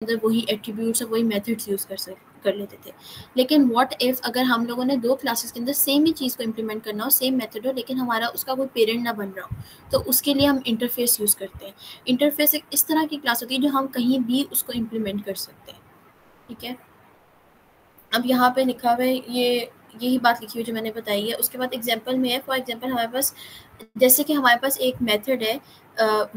अंदर वही एट्रीब्यूट्स और वही मेथड्स यूज़ कर लेते थे। लेकिन व्हाट इफ़ अगर हम लोगों ने 2 क्लासेस के अंदर सेम ही चीज़ को इम्प्लीमेंट करना हो, सेम मेथड हो, लेकिन हमारा उसका कोई पेरेंट ना बन रहा हो, तो उसके लिए हम इंटरफ़ेस यूज़ करते हैं। इंटरफ़ेस एक इस तरह की क्लास होती है जो हम कहीं भी उसको इम्प्लीमेंट कर सकते हैं, ठीक है? अब यहाँ पे लिखा हुआ है, यही बात लिखी हुई जो मैंने बताई है। उसके बाद एग्जांपल में है, फॉर एग्जांपल हमारे पास, जैसे कि हमारे पास एक मेथड है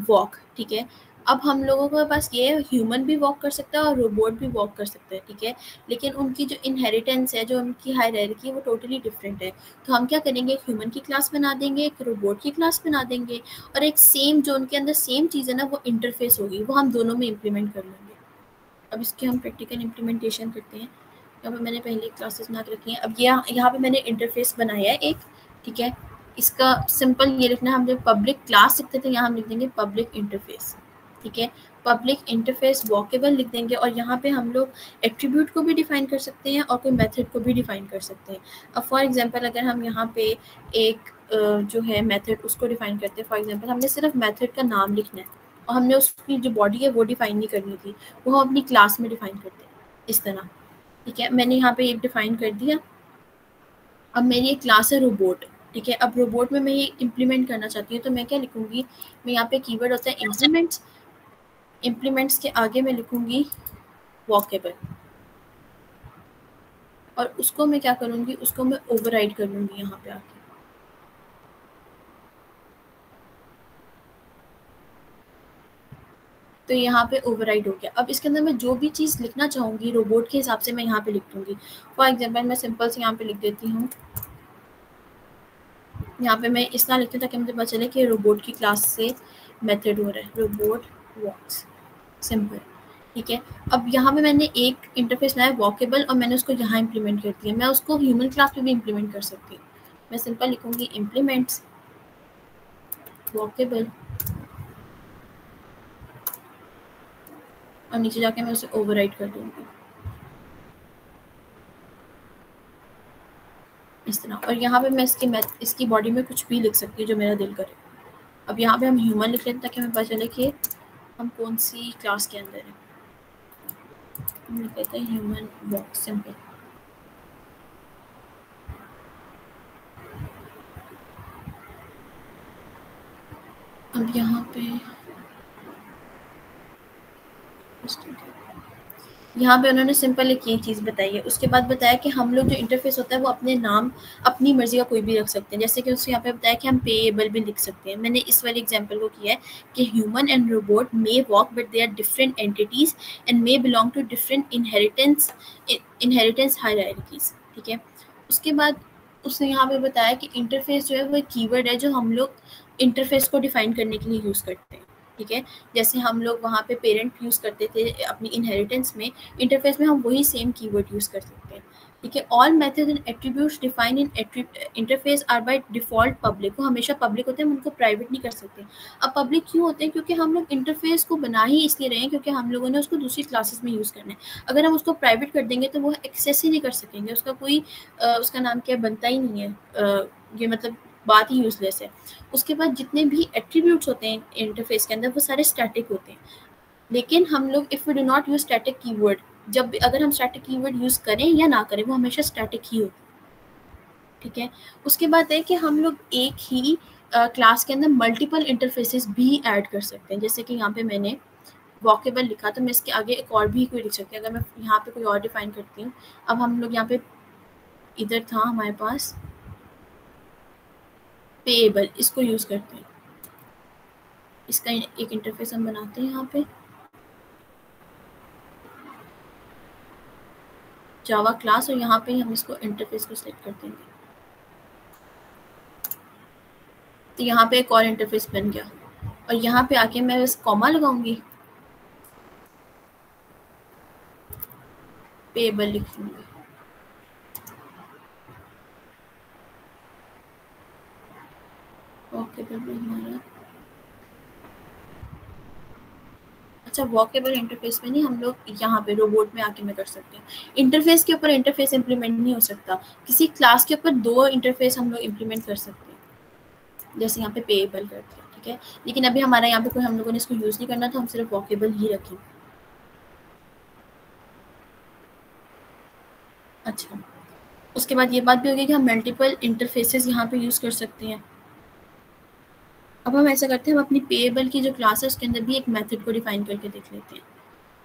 वॉक, ठीक है? अब हम लोगों के पास ये है, ह्यूमन भी वॉक कर सकता है और रोबोट भी वॉक कर सकता है, ठीक है? लेकिन उनकी जो इनहेरिटेंस है, जो उनकी हायरार्की है, वो टोटली डिफरेंट है। तो हम क्या करेंगे, एक ह्यूमन की क्लास बना देंगे, एक रोबोट की क्लास बना देंगे, और एक सेम जो उनके अंदर सेम चीज़ है ना, वो इंटरफेस होगी, वो हम दोनों में इम्प्लीमेंट कर लेंगे। अब इसके हम प्रैक्टिकल इम्प्लीमेंटेशन करते हैं। यहाँ पे मैंने पहले क्लासेस बना के रखी हैं। अब यहाँ पे मैंने इंटरफेस बनाया है एक, ठीक है? इसका सिंपल ये लिखना है, हम जब पब्लिक क्लास लिखते थे, यहाँ हम लिख देंगे पब्लिक इंटरफेस, ठीक है? पब्लिक इंटरफेस वॉकेबल लिख देंगे, और यहाँ पे हम लोग एट्रीब्यूट को भी डिफाइन कर सकते हैं और कोई मेथड को भी डिफाइन कर सकते हैं। अब फॉर एग्जांपल अगर हम यहाँ पे एक जो है मेथड, उसको डिफाइन करते हैं। फॉर एग्जांपल हमने सिर्फ मेथड का नाम लिखना है और हमने उसकी जो बॉडी है वो डिफाइन नहीं करनी थी, वो हम अपनी क्लास में डिफाइन करते हैं इस तरह, ठीक है? मैंने यहाँ पे एक डिफाइन कर दिया। अब मेरी एक क्लास है रोबोट, ठीक है? अब रोबोट में मैं ये इम्प्लीमेंट करना चाहती हूँ, तो मैं क्या लिखूंगी, मैं यहाँ पे कीवर्ड होता है इम्प्लीमेंट्स, इम्प्लीमेंट्स के आगे मैं लिखूंगी वॉकेबल, और उसको मैं क्या करूँगी, उसको मैं ओवरराइड कर लूँगी यहाँ पे आके। तो यहाँ पे ओवरराइड हो गया। अब इसके अंदर मैं जो भी चीज़ लिखना चाहूँगी रोबोट के हिसाब से मैं यहाँ पे लिख दूँगी। फॉर एग्जांपल मैं सिंपल से यहाँ पे लिख देती हूँ, यहाँ पे मैं इस तरह लिखती हूँ ताकि मुझे पता चले कि रोबोट की क्लास से मेथड हो रहा है, रोबोट वॉक्स, सिंपल, ठीक है? अब यहाँ पे मैंने एक इंटरफेस बनाया वॉकेबल, और मैंने उसको यहाँ इम्प्लीमेंट कर दिया। मैं उसको ह्यूमन क्लास में भी इम्प्लीमेंट कर सकती हूँ। मैं सिंपल लिखूँगी इम्प्लीमेंट्स वॉकेबल, और नीचे जाके मैं उसे ओवरराइड कर दूँगी इस तरह। और यहाँ पे मैं इसकी बॉडी में कुछ भी लिख सकती हूँ जो मेरा दिल करे। अब यहाँ पे हम ह्यूमन लिख लेते हैं ताकि हमें पता चले कि हम कौन सी क्लास के अंदर हैं। हम लिख लेते हैं ह्यूमन वॉक, सिंपल। अब यहाँ पे उन्होंने सिंपल एक ये चीज़ बताई है। उसके बाद बताया कि हम लोग जो इंटरफेस होता है वो अपने नाम अपनी मर्जी का कोई भी रख सकते हैं। जैसे कि उसने यहाँ पे बताया कि हम पेएबल भी लिख सकते हैं। मैंने इस वाले एग्जांपल को किया है कि human and robot may walk but they are different entities and may belong to different inheritance hierarchies, ठीक है? उसके बाद उसने यहाँ पे बताया कि इंटरफेस जो है वो एक कीवर्ड है जो हम लोग इंटरफेस को डिफाइन करने के लिए यूज़ करते हैं, ठीक है? जैसे हम लोग वहाँ पे पेरेंट यूज़ करते थे अपनी इनहेरिटेंस में, इंटरफेस में हम वही सेम कीवर्ड यूज़ कर सकते हैं, ठीक है? All method and attributes define in interface are by default public. वो हमेशा पब्लिक होते हैं, हम उनको प्राइवेट नहीं कर सकते। अब पब्लिक क्यों होते हैं? क्योंकि हम लोग इंटरफेस को बना ही इसलिए रहे हैं क्योंकि हम लोगों ने उसको दूसरी क्लासेस में यूज़ करना है। अगर हम उसको प्राइवेट कर देंगे तो वो एक्सेस ही नहीं कर सकेंगे, उसका कोई उसका नाम क्या बनता ही नहीं है, ये मतलब बात ही यूजलेस है। उसके बाद जितने भी एट्रीब्यूट्स होते हैं इंटरफेस के अंदर वो सारे स्टैटिक होते हैं, लेकिन हम लोग if we do not use static keyword, जब अगर हम स्टैटिक कीवर्ड यूज़ करें या ना करें वो हमेशा स्टैटिक ही होती है, ठीक है? उसके बाद है कि हम लोग एक ही क्लास के अंदर मल्टीपल इंटरफेसेस भी ऐड कर सकते हैं। जैसे कि यहाँ पे मैंने वॉकेबल लिखा, तो मैं इसके आगे एक और भी कोई लिख सकती हूँ। अगर मैं यहाँ पे कोई और डिफाइन करती हूँ, अब हम लोग यहाँ पे इधर था हमारे पास पेएबल, इसको यूज़ करते हैं। इसका एक इंटरफेस हम बनाते हैं यहाँ पे जावा क्लास, और यहाँ पे हम इसको इंटरफेस को सेलेक्ट कर देंगे। तो यहाँ पे एक और इंटरफेस बन गया, और यहाँ पे आके मैं बस कॉमा लगाऊंगी, पेएबल लिख लूँगी। वॉकेबल में हमारा, अच्छा वॉकेबल इंटरफेस में नहीं, हम लोग यहाँ पे रोबोट में आके मैं कर सकते हैं। इंटरफेस के ऊपर इंटरफेस इंप्लीमेंट नहीं हो सकता, किसी क्लास के ऊपर 2 इंटरफेस हम लोग इंप्लीमेंट कर सकते हैं, जैसे यहाँ पे पेएबल करते हैं, ठीक है? लेकिन अभी हमारा यहाँ पे कोई, हम लोगों ने इसको यूज़ नहीं करना था, हम सिर्फ वॉकेबल ही रखेंगे। अच्छा, उसके बाद ये बात भी होगी कि हम मल्टीपल इंटरफेसेस यहाँ पे यूज़ कर सकते हैं। अब हम ऐसा करते हैं, हम अपनी पेएबल की जो क्लास है उसके अंदर भी एक मेथड को डिफाइन करके देख लेते हैं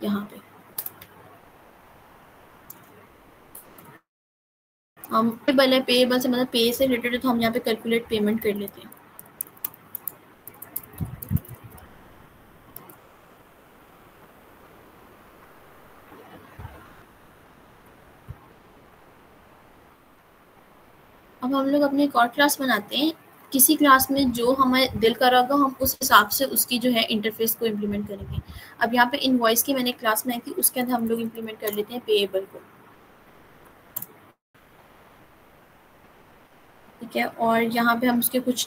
यहाँ पे। हम पेएबल है, पेएबल से मतलब पे से रिलेटेड है, तो हम यहाँ पे कैलकुलेट पेमेंट कर लेते हैं। अब हम लोग अपनी एक और क्लास बनाते हैं, किसी क्लास में जो हमें दिल कर रहा होगा हम उस हिसाब से उसकी जो है इंटरफेस को इम्प्लीमेंट करेंगे। अब यहाँ पे इनवॉइस की मैंने क्लास बनाई थी, उसके अंदर हम लोग इम्प्लीमेंट कर लेते हैं पेएबल को, ठीक है। और यहाँ पे हम उसके कुछ,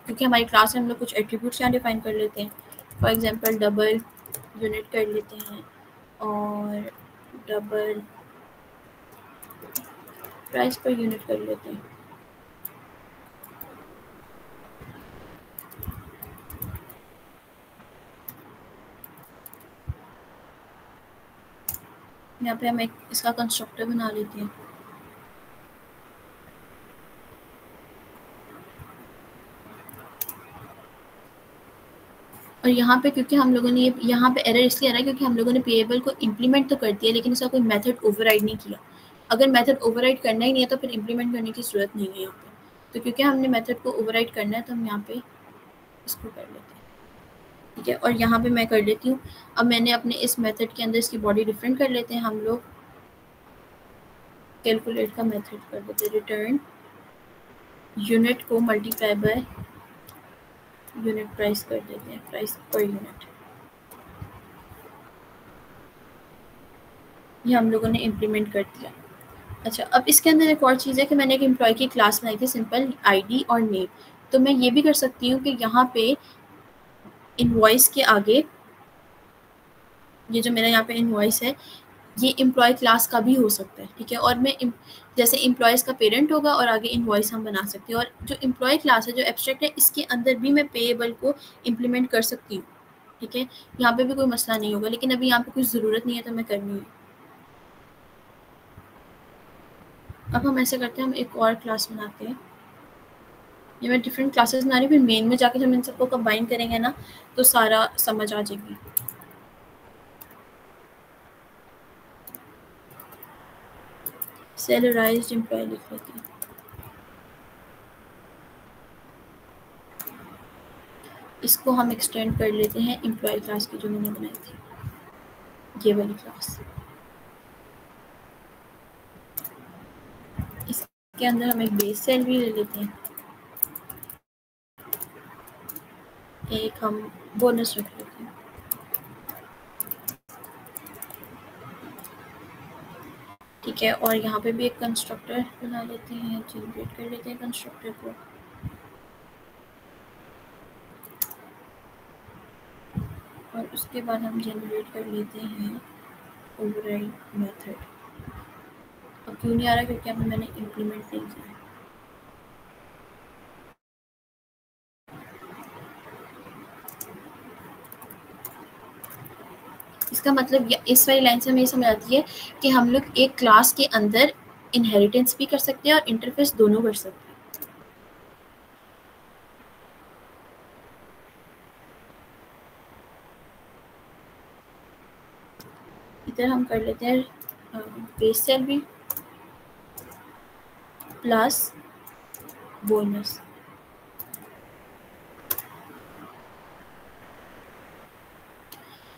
क्योंकि हमारी क्लास में हम लोग कुछ एट्रीब्यूट्स यहाँ डिफाइन कर लेते हैं। फॉर एग्जांपल डबल यूनिट कर लेते हैं और डबल प्राइस पर यूनिट कर लेते हैं। यहाँ पे हम एक इसका कंस्ट्रक्टर बना लेते हैं। और यहाँ पे क्योंकि हम लोगों ने ये यहाँ पे एरर इसलिए आ रहा है क्योंकि हम लोगों ने पेएबल को इम्प्लीमेंट तो कर दिया, लेकिन इसका कोई मेथड ओवरराइड नहीं किया। अगर मेथड ओवरराइड करना ही नहीं है तो फिर इम्प्लीमेंट करने की ज़रूरत नहीं है यहाँ पे। तो क्योंकि हमने मेथड को ओवरराइड करना है तो हम यहाँ पे इसको कर लेते हैं, ठीक है। और यहाँ पे मैं कर लेती हूँ, अब मैंने अपने इस मेथड के अंदर इसकी बॉडी डिफरेंट कर लेते हैं हम लोग। कैलकुलेट का मेथड कर देते हैं, रिटर्न यूनिट को मल्टीप्लाई बाय यूनिट प्राइस कर देते हैं, प्राइस पर यूनिट। ये हम लोगों ने इम्प्लीमेंट कर दिया। अच्छा, अब इसके अंदर एक और चीज़ है कि मैंने एक एम्प्लॉय की क्लास बनाई थी, सिंपल आईडी और नेम। तो मैं ये भी कर सकती हूँ कि यहाँ पे इनवॉइस के आगे, ये जो मेरा यहाँ पे इनवॉइस है, ये एम्प्लॉय क्लास का भी हो सकता है, ठीक है। और मैं जैसे एम्प्लॉयज़ का पेरेंट होगा और आगे इनवॉइस हम बना सकते हैं। और जो एम्प्लॉय क्लास है, जो एब्स्ट्रैक्ट है, इसके अंदर भी मैं पेएबल को इम्प्लीमेंट कर सकती हूँ, ठीक है। यहाँ पे भी कोई मसला नहीं होगा, लेकिन अभी यहाँ पे कुछ ज़रूरत नहीं है तो मैं करनी है। अब हम ऐसे करते हैं, हम एक और क्लास बनाते हैं। ये मैं डिफरेंट क्लासेस बना रही हूँ, फिर मेन में जाके हम इन सबको कंबाइन करेंगे ना तो सारा समझ आ जाएगी। सैलराइज्ड एम्प्लॉय लिख लेते हैं। इसको हम एक्सटेंड कर लेते हैं एम्प्लॉय क्लास की जो मैंने बनाई थी, ये वाली क्लास। इसके अंदर हम एक बेस सैलरी ले लेते हैं, एक हम बोनस रख लेते हैं। ठीक है, और यहाँ पे भी एक कंस्ट्रक्टर बना लेते हैं, जनरेट कर लेते हैं कंस्ट्रक्टर को। और उसके बाद हम जनरेट कर लेते हैं ओवरराइड मेथड। अब क्यों नहीं आ रहा, क्योंकि अभी मैंने इम्प्लीमेंट नहीं किया। इसका मतलब इस वाली लाइन से हमें ये समझ आती है कि हम लोग एक क्लास के अंदर इनहेरिटेंस भी कर सकते हैं और इंटरफेस दोनों कर सकते हैं। इधर हम कर लेते हैं बेस सैलरी प्लस बोनस।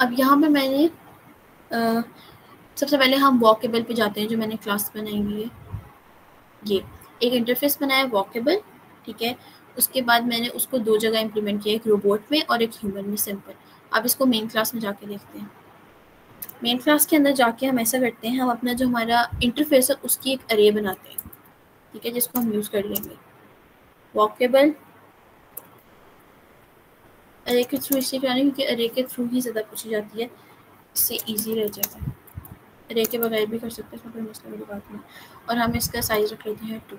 अब यहाँ पे मैंने सबसे पहले हम वॉकेबल पे जाते हैं, जो मैंने क्लास बनाई हुई है। ये एक इंटरफेस बनाया वॉकेबल, ठीक है। उसके बाद मैंने उसको दो जगह इम्प्लीमेंट किया, एक रोबोट में और एक ह्यूमन में, सिंपल। अब इसको मेन क्लास में जाके देखते हैं। मेन क्लास के अंदर जाके हम ऐसा करते हैं, हम अपना जो हमारा इंटरफेस है उसकी एक अरे बनाते हैं, ठीक है, जिसको हम यूज़ कर लेंगे। वॉकेबल अरे के थ्रू इसलिए कराने क्योंकि अरे के थ्रू ही ज़्यादा पूछी जाती है, इससे ईजी रह जाएगा। अरे के बगैर भी कर सकते हैं, इसमें कोई मसला वाली बात नहीं। और हम इसका साइज रख लेते हैं 2,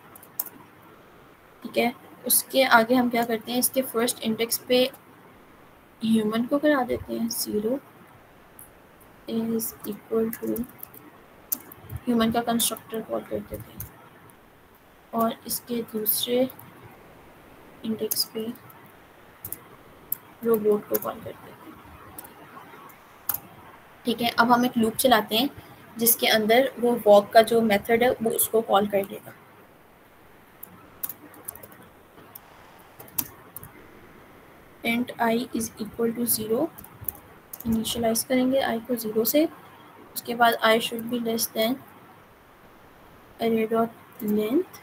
ठीक है। उसके आगे हम क्या करते हैं, इसके फर्स्ट इंडेक्स पे ह्यूमन को करा देते हैं 0 इज इक्वल टू ह्यूमन का कंस्ट्रक्टर कॉल करते थे और इसके दूसरे इंडेक्स पे रोबोट को कॉल करते थे। ठीक है, अब हम एक लूप चलाते हैं जिसके अंदर वो वॉक का जो मेथड है वो उसको कॉल कर देगा। Int i is equal to 0, initialize करेंगे आई को 0 से, उसके बाद i should be less than array dot length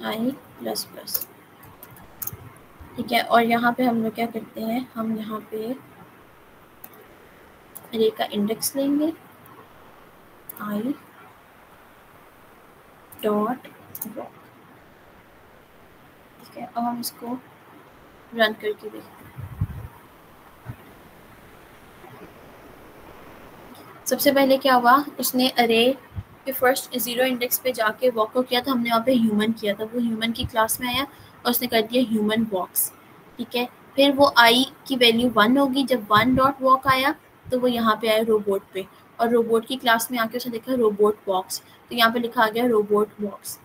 i plus plus. ठीक है, और यहाँ पे हम लोग क्या करते हैं, हम यहाँ पे array का इंडेक्स लेंगे आई डॉट वॉक। ठीक है, अब हम इसको रन करके देखते हैं। सबसे पहले क्या हुआ, उसने अरे के फर्स्ट 0 इंडेक्स पे जाके वॉक को किया था, हमने वहाँ पे ह्यूमन किया था, वो ह्यूमन की क्लास में आया और उसने कर दिया ह्यूमन वॉक्स। ठीक है, फिर वो आई की वैल्यू 1 होगी, जब 1 डॉट वॉक आया तो वो यहाँ पे आया रोबोट पे, और रोबोट की क्लास में आके उसने देखा रोबोट वॉक्स, तो यहाँ पे लिखा आ गया रोबोट वॉक्स।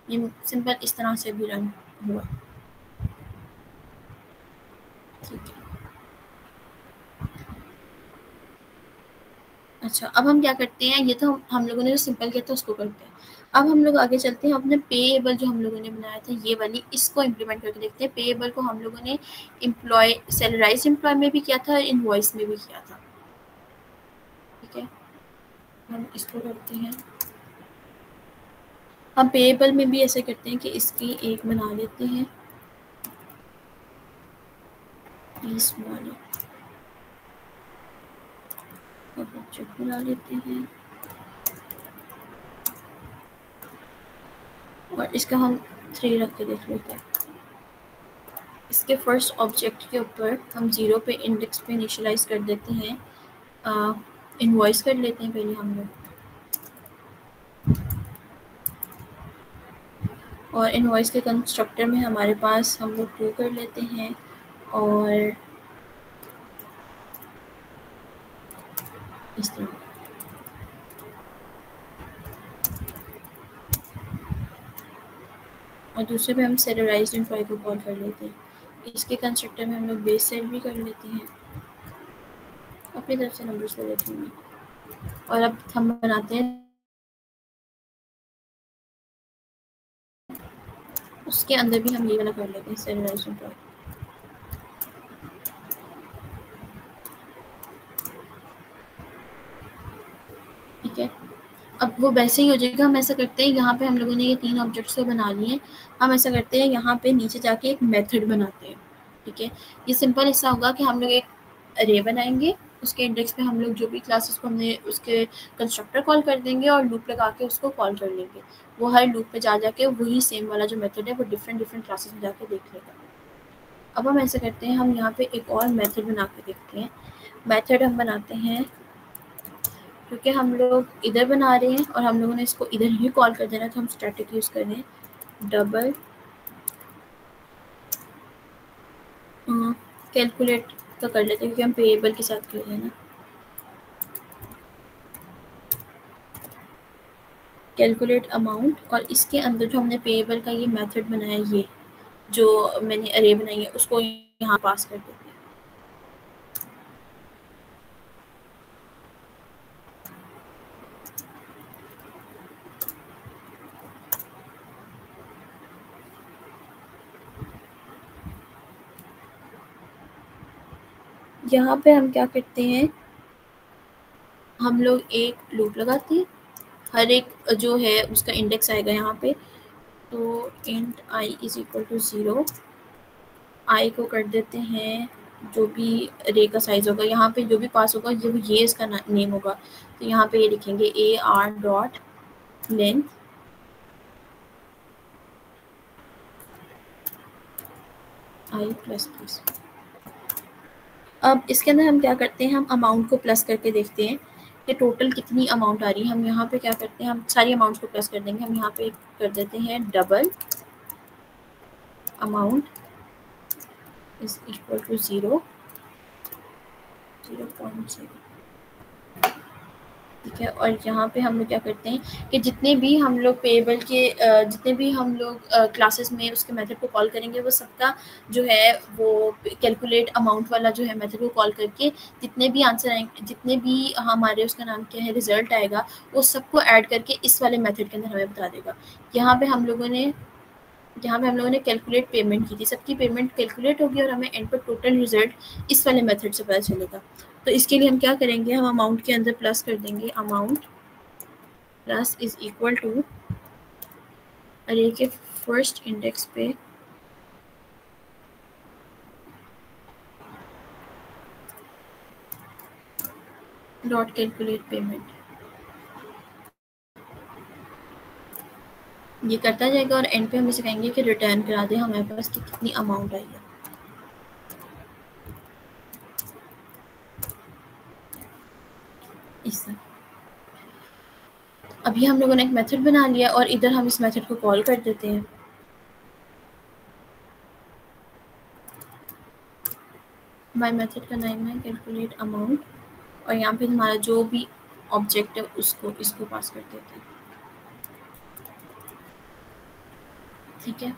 ये सिंपल इस तरह से भी रन हुआ। ठीक है, अच्छा अब हम क्या करते हैं, ये तो हम लोगों ने जो सिंपल किया था उसको करते हैं। अब हम लोग आगे चलते हैं, अपने पेएबल जो हम लोगों ने बनाया था ये वाली, इसको इम्प्लीमेंट करके देखते हैं। पेएबल को हम लोगों ने एम्प्लॉय सैलराइज एम्प्लॉय में भी किया था और इनवॉइस में भी किया था। ठीक है, हम इसको करते हैं, हम पेएबल में भी ऐसे करते हैं कि इसकी एक बना लेते हैं पीस वाली ऑब्जेक्ट बना लेते हैं, और इसका हम 3 रख के देख लेते हैं। इसके फर्स्ट ऑब्जेक्ट के ऊपर हम 0 पे इंडेक्स पे इनिशियलाइज कर देते हैं, इनवॉइस कर लेते हैं पहले हम लोग, और इनवॉइस के कंस्ट्रक्टर में हमारे पास हम लोग 2 कर लेते हैं, और इस तरह, और दूसरे पे हम सैलराइज्ड एम्प्लॉय को कॉल कर लेते हैं। इसके कंस्ट्रक्टर में हम लोग बेस सैलरी कर लेते हैं, अपनी तरफ से नंबर्स ले लेते हैं, और अब हम बनाते हैं उसके अंदर भी हम ये वाला कर लेते हैं सैलराइज्ड एम्प्लॉय। ठीक है, अब वो वैसे ही हो जाएगा। हम ऐसा करते हैं, यहाँ पे हम लोगों ने ये 3 ऑब्जेक्ट्स तो बना लिए हैं, हम ऐसा करते हैं यहाँ पे नीचे जाके एक मेथड बनाते हैं। ठीक है, ये सिंपल ऐसा होगा कि हम लोग एक अरे बनाएंगे, उसके इंडेक्स पे हम लोग जो भी क्लासेस को हमने उसके कंस्ट्रक्टर कॉल कर देंगे और लूप लगा के उसको कॉल कर लेंगे। वो हर लूप पे जा जाके वही सेम वाला जो मेथड है वो डिफरेंट क्लासेस में जाके देख लेगा। अब हम ऐसा करते हैं, हम यहाँ पे एक और मेथड बना के देखते हैं। मेथड हम बनाते हैं, क्योंकि हम लोग इधर बना रहे हैं और हम लोगों ने इसको इधर ही कॉल कर देना, तो हम स्टैटिक यूज़ कर रहे हैं डबल कैलकुलेट तो कर लेते हैं क्योंकि हम पेएबल के साथ कर रहे हैं ना, कैलकुलेट अमाउंट, और इसके अंदर जो हमने पेएबल का ये मेथड बनाया, ये जो मैंने अरे बनाई है उसको यहाँ पास कर देते हैं। यहाँ पे हम क्या करते हैं, हम लोग एक लूप लगाते हैं, हर एक जो है उसका इंडेक्स आएगा यहाँ पे, तो int i is equal to 0, i को कर देते हैं जो भी रे का साइज होगा, यहाँ पे जो भी पास होगा ये इसका नेम होगा, तो यहाँ पे ये लिखेंगे A R dot length i plus plus. अब इसके अंदर हम क्या करते हैं, हम अमाउंट को प्लस करके देखते हैं कि टोटल कितनी अमाउंट आ रही है। हम यहाँ पे क्या करते हैं, हम सारी अमाउंट्स को प्लस कर देंगे। हम यहाँ पे कर देते हैं double amount is equal to 0.0। ठीक ठीक है। और यहाँ पे हम लोग क्या करते हैं कि जितने भी हम लोग पेएबल के जितने भी हम लोग क्लासेस में उसके मेथड को कॉल करेंगे वो सबका जो है वो कैलकुलेट अमाउंट वाला जो है मेथड को कॉल करके जितने भी आंसर आएंगे, जितने भी हमारे उसका नाम क्या है रिजल्ट आएगा, वो सबको ऐड करके इस वाले मेथड के अंदर हमें बता देगा। यहाँ पे हम लोगों ने कैलकुलेट पेमेंट की थी, सबकी पेमेंट कैलकुलेट होगी और हमें एंड पर टोटल रिजल्ट इस वाले मेथड से पता चलेगा। तो इसके लिए हम क्या करेंगे, हम अमाउंट के अंदर प्लस कर देंगे, amount plus is equal to array के फर्स्ट इंडेक्स पे डॉट कैलकुलेट पेमेंट, ये करता जाएगा और एंड पे हम इसे कहेंगे कि रिटर्न करा दे हमारे पास कि कितनी अमाउंट आई है। इससे अभी हम लोगों ने एक मेथड बना लिया और इधर हम इस मेथड को कॉल कर देते हैं। हमारे मेथड का नाम है कैलकुलेट अमाउंट और यहाँ पे हमारा जो भी ऑब्जेक्ट है उसको इसको पास कर देते हैं। ठीक है,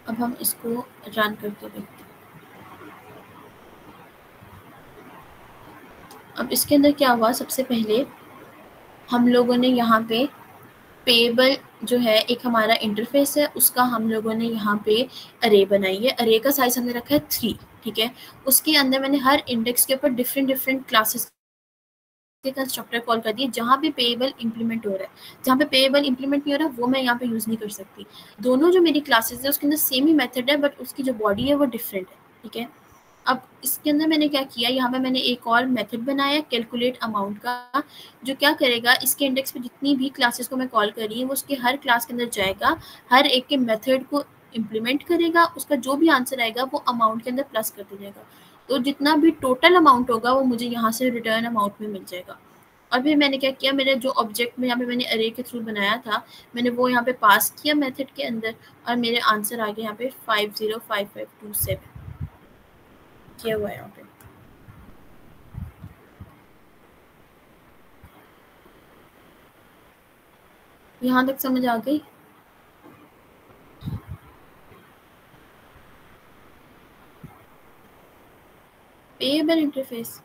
अब हम इसको रन करके देखते हैं। अब इसके अंदर क्या हुआ, सबसे पहले हम लोगों ने यहाँ पे पेएबल जो है एक हमारा इंटरफेस है, उसका हम लोगों ने यहाँ पे अरे बनाई है। अरे का साइज हमने रखा है 3। ठीक है, उसके अंदर मैंने हर इंडेक्स के ऊपर डिफरेंट क्लासेस के कंस्ट्रक्टर कॉल कर दिए। जहाँ पे पेएबल इंप्लीमेंट हो रहा है, जहाँ पे पेएबल इंप्लीमेंट नहीं हो रहा है वो मैं यहाँ पे यूज़ नहीं कर सकती। दोनों जो मेरी क्लासेस है उसके अंदर सेम ही मेथड है बट उसकी जो बॉडी है वो डिफरेंट है। ठीक है, अब इसके अंदर मैंने क्या किया, यहाँ पे मैंने एक और मेथड बनाया कैलकुलेट अमाउंट का, जो क्या करेगा इसके इंडेक्स पे जितनी भी क्लासेस को मैं कॉल कर रही हूँ वो उसके हर क्लास के अंदर जाएगा, हर एक के मेथड को इम्प्लीमेंट करेगा, उसका जो भी आंसर आएगा वो अमाउंट के अंदर प्लस कर दिया तो जितना भी टोटल अमाउंट होगा वो मुझे यहाँ से रिटर्न अमाउंट में मिल जाएगा। और फिर मैंने क्या किया, मेरे जो ऑब्जेक्ट में यहाँ पे मैंने अरे के थ्रू बनाया था मैंने वो यहाँ पे पास किया मेथड के अंदर और मेरे आंसर आ गए यहाँ पे 505527 किया हुआ है यहाँ पे। यहाँ तक समझ आ गई? Payable interface,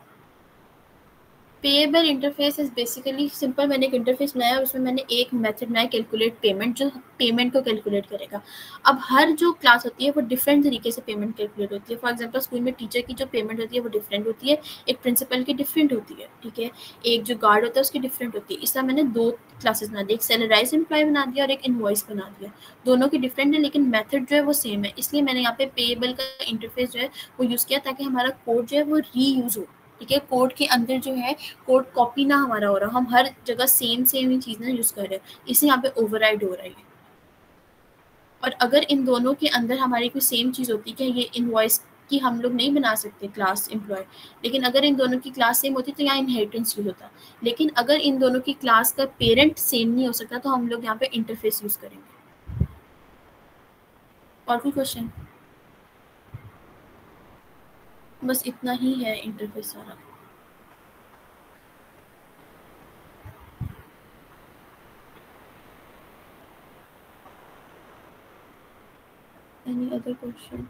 payable interface is basically simple. मैंने एक इंटरफेस बनाया और उसमें मैंने एक मेथड बनाया कैलकुलेट पेमेंट, जो पेमेंट को कैलकुलेट करेगा। अब हर जो क्लास होती है वो डिफरेंट तरीके से पेमेंट कैलकुलेट होती है। फॉर एग्जांपल स्कूल में टीचर की जो पेमेंट होती है वो डिफरेंट होती है, एक प्रिंसिपल की डिफरेंट होती है। ठीक है, एक जो गार्ड होता है उसकी डिफरेंट होती है। इस तरह मैंने 2 क्लासेस बना दी, एक सैलराइज एम्प्लॉय बना दिया और एक इनवॉइस बना दिया। दोनों की डिफरेंट है लेकिन मेथड जो है वो सेम है, इसलिए मैंने यहाँ पे पेएबल का इंटरफेस जो है वो यूज़ किया ताकि हमारा कोड जो है वो रीयूज़ हो। ठीक है, कोड के अंदर जो है कोड कॉपी ना हमारा हो रहा, हम हर जगह सेम ही चीज़ ना यूज़ कर रहे हैं, इसलिए यहाँ पे ओवरराइड हो रहा है। और अगर इन दोनों के अंदर हमारी कोई सेम चीज़ होती कि ये इनवॉइस की हम लोग नहीं बना सकते क्लास एम्प्लॉय, लेकिन अगर इन दोनों की क्लास सेम होती तो यहाँ इनहेरिटेंस यूज होता। लेकिन अगर इन दोनों की क्लास का पेरेंट सेम नहीं हो सकता तो हम लोग यहाँ पे इंटरफेस यूज़ करेंगे। और कोई क्वेश्चन? बस इतना ही है इंटरफेस सारा। Any other question?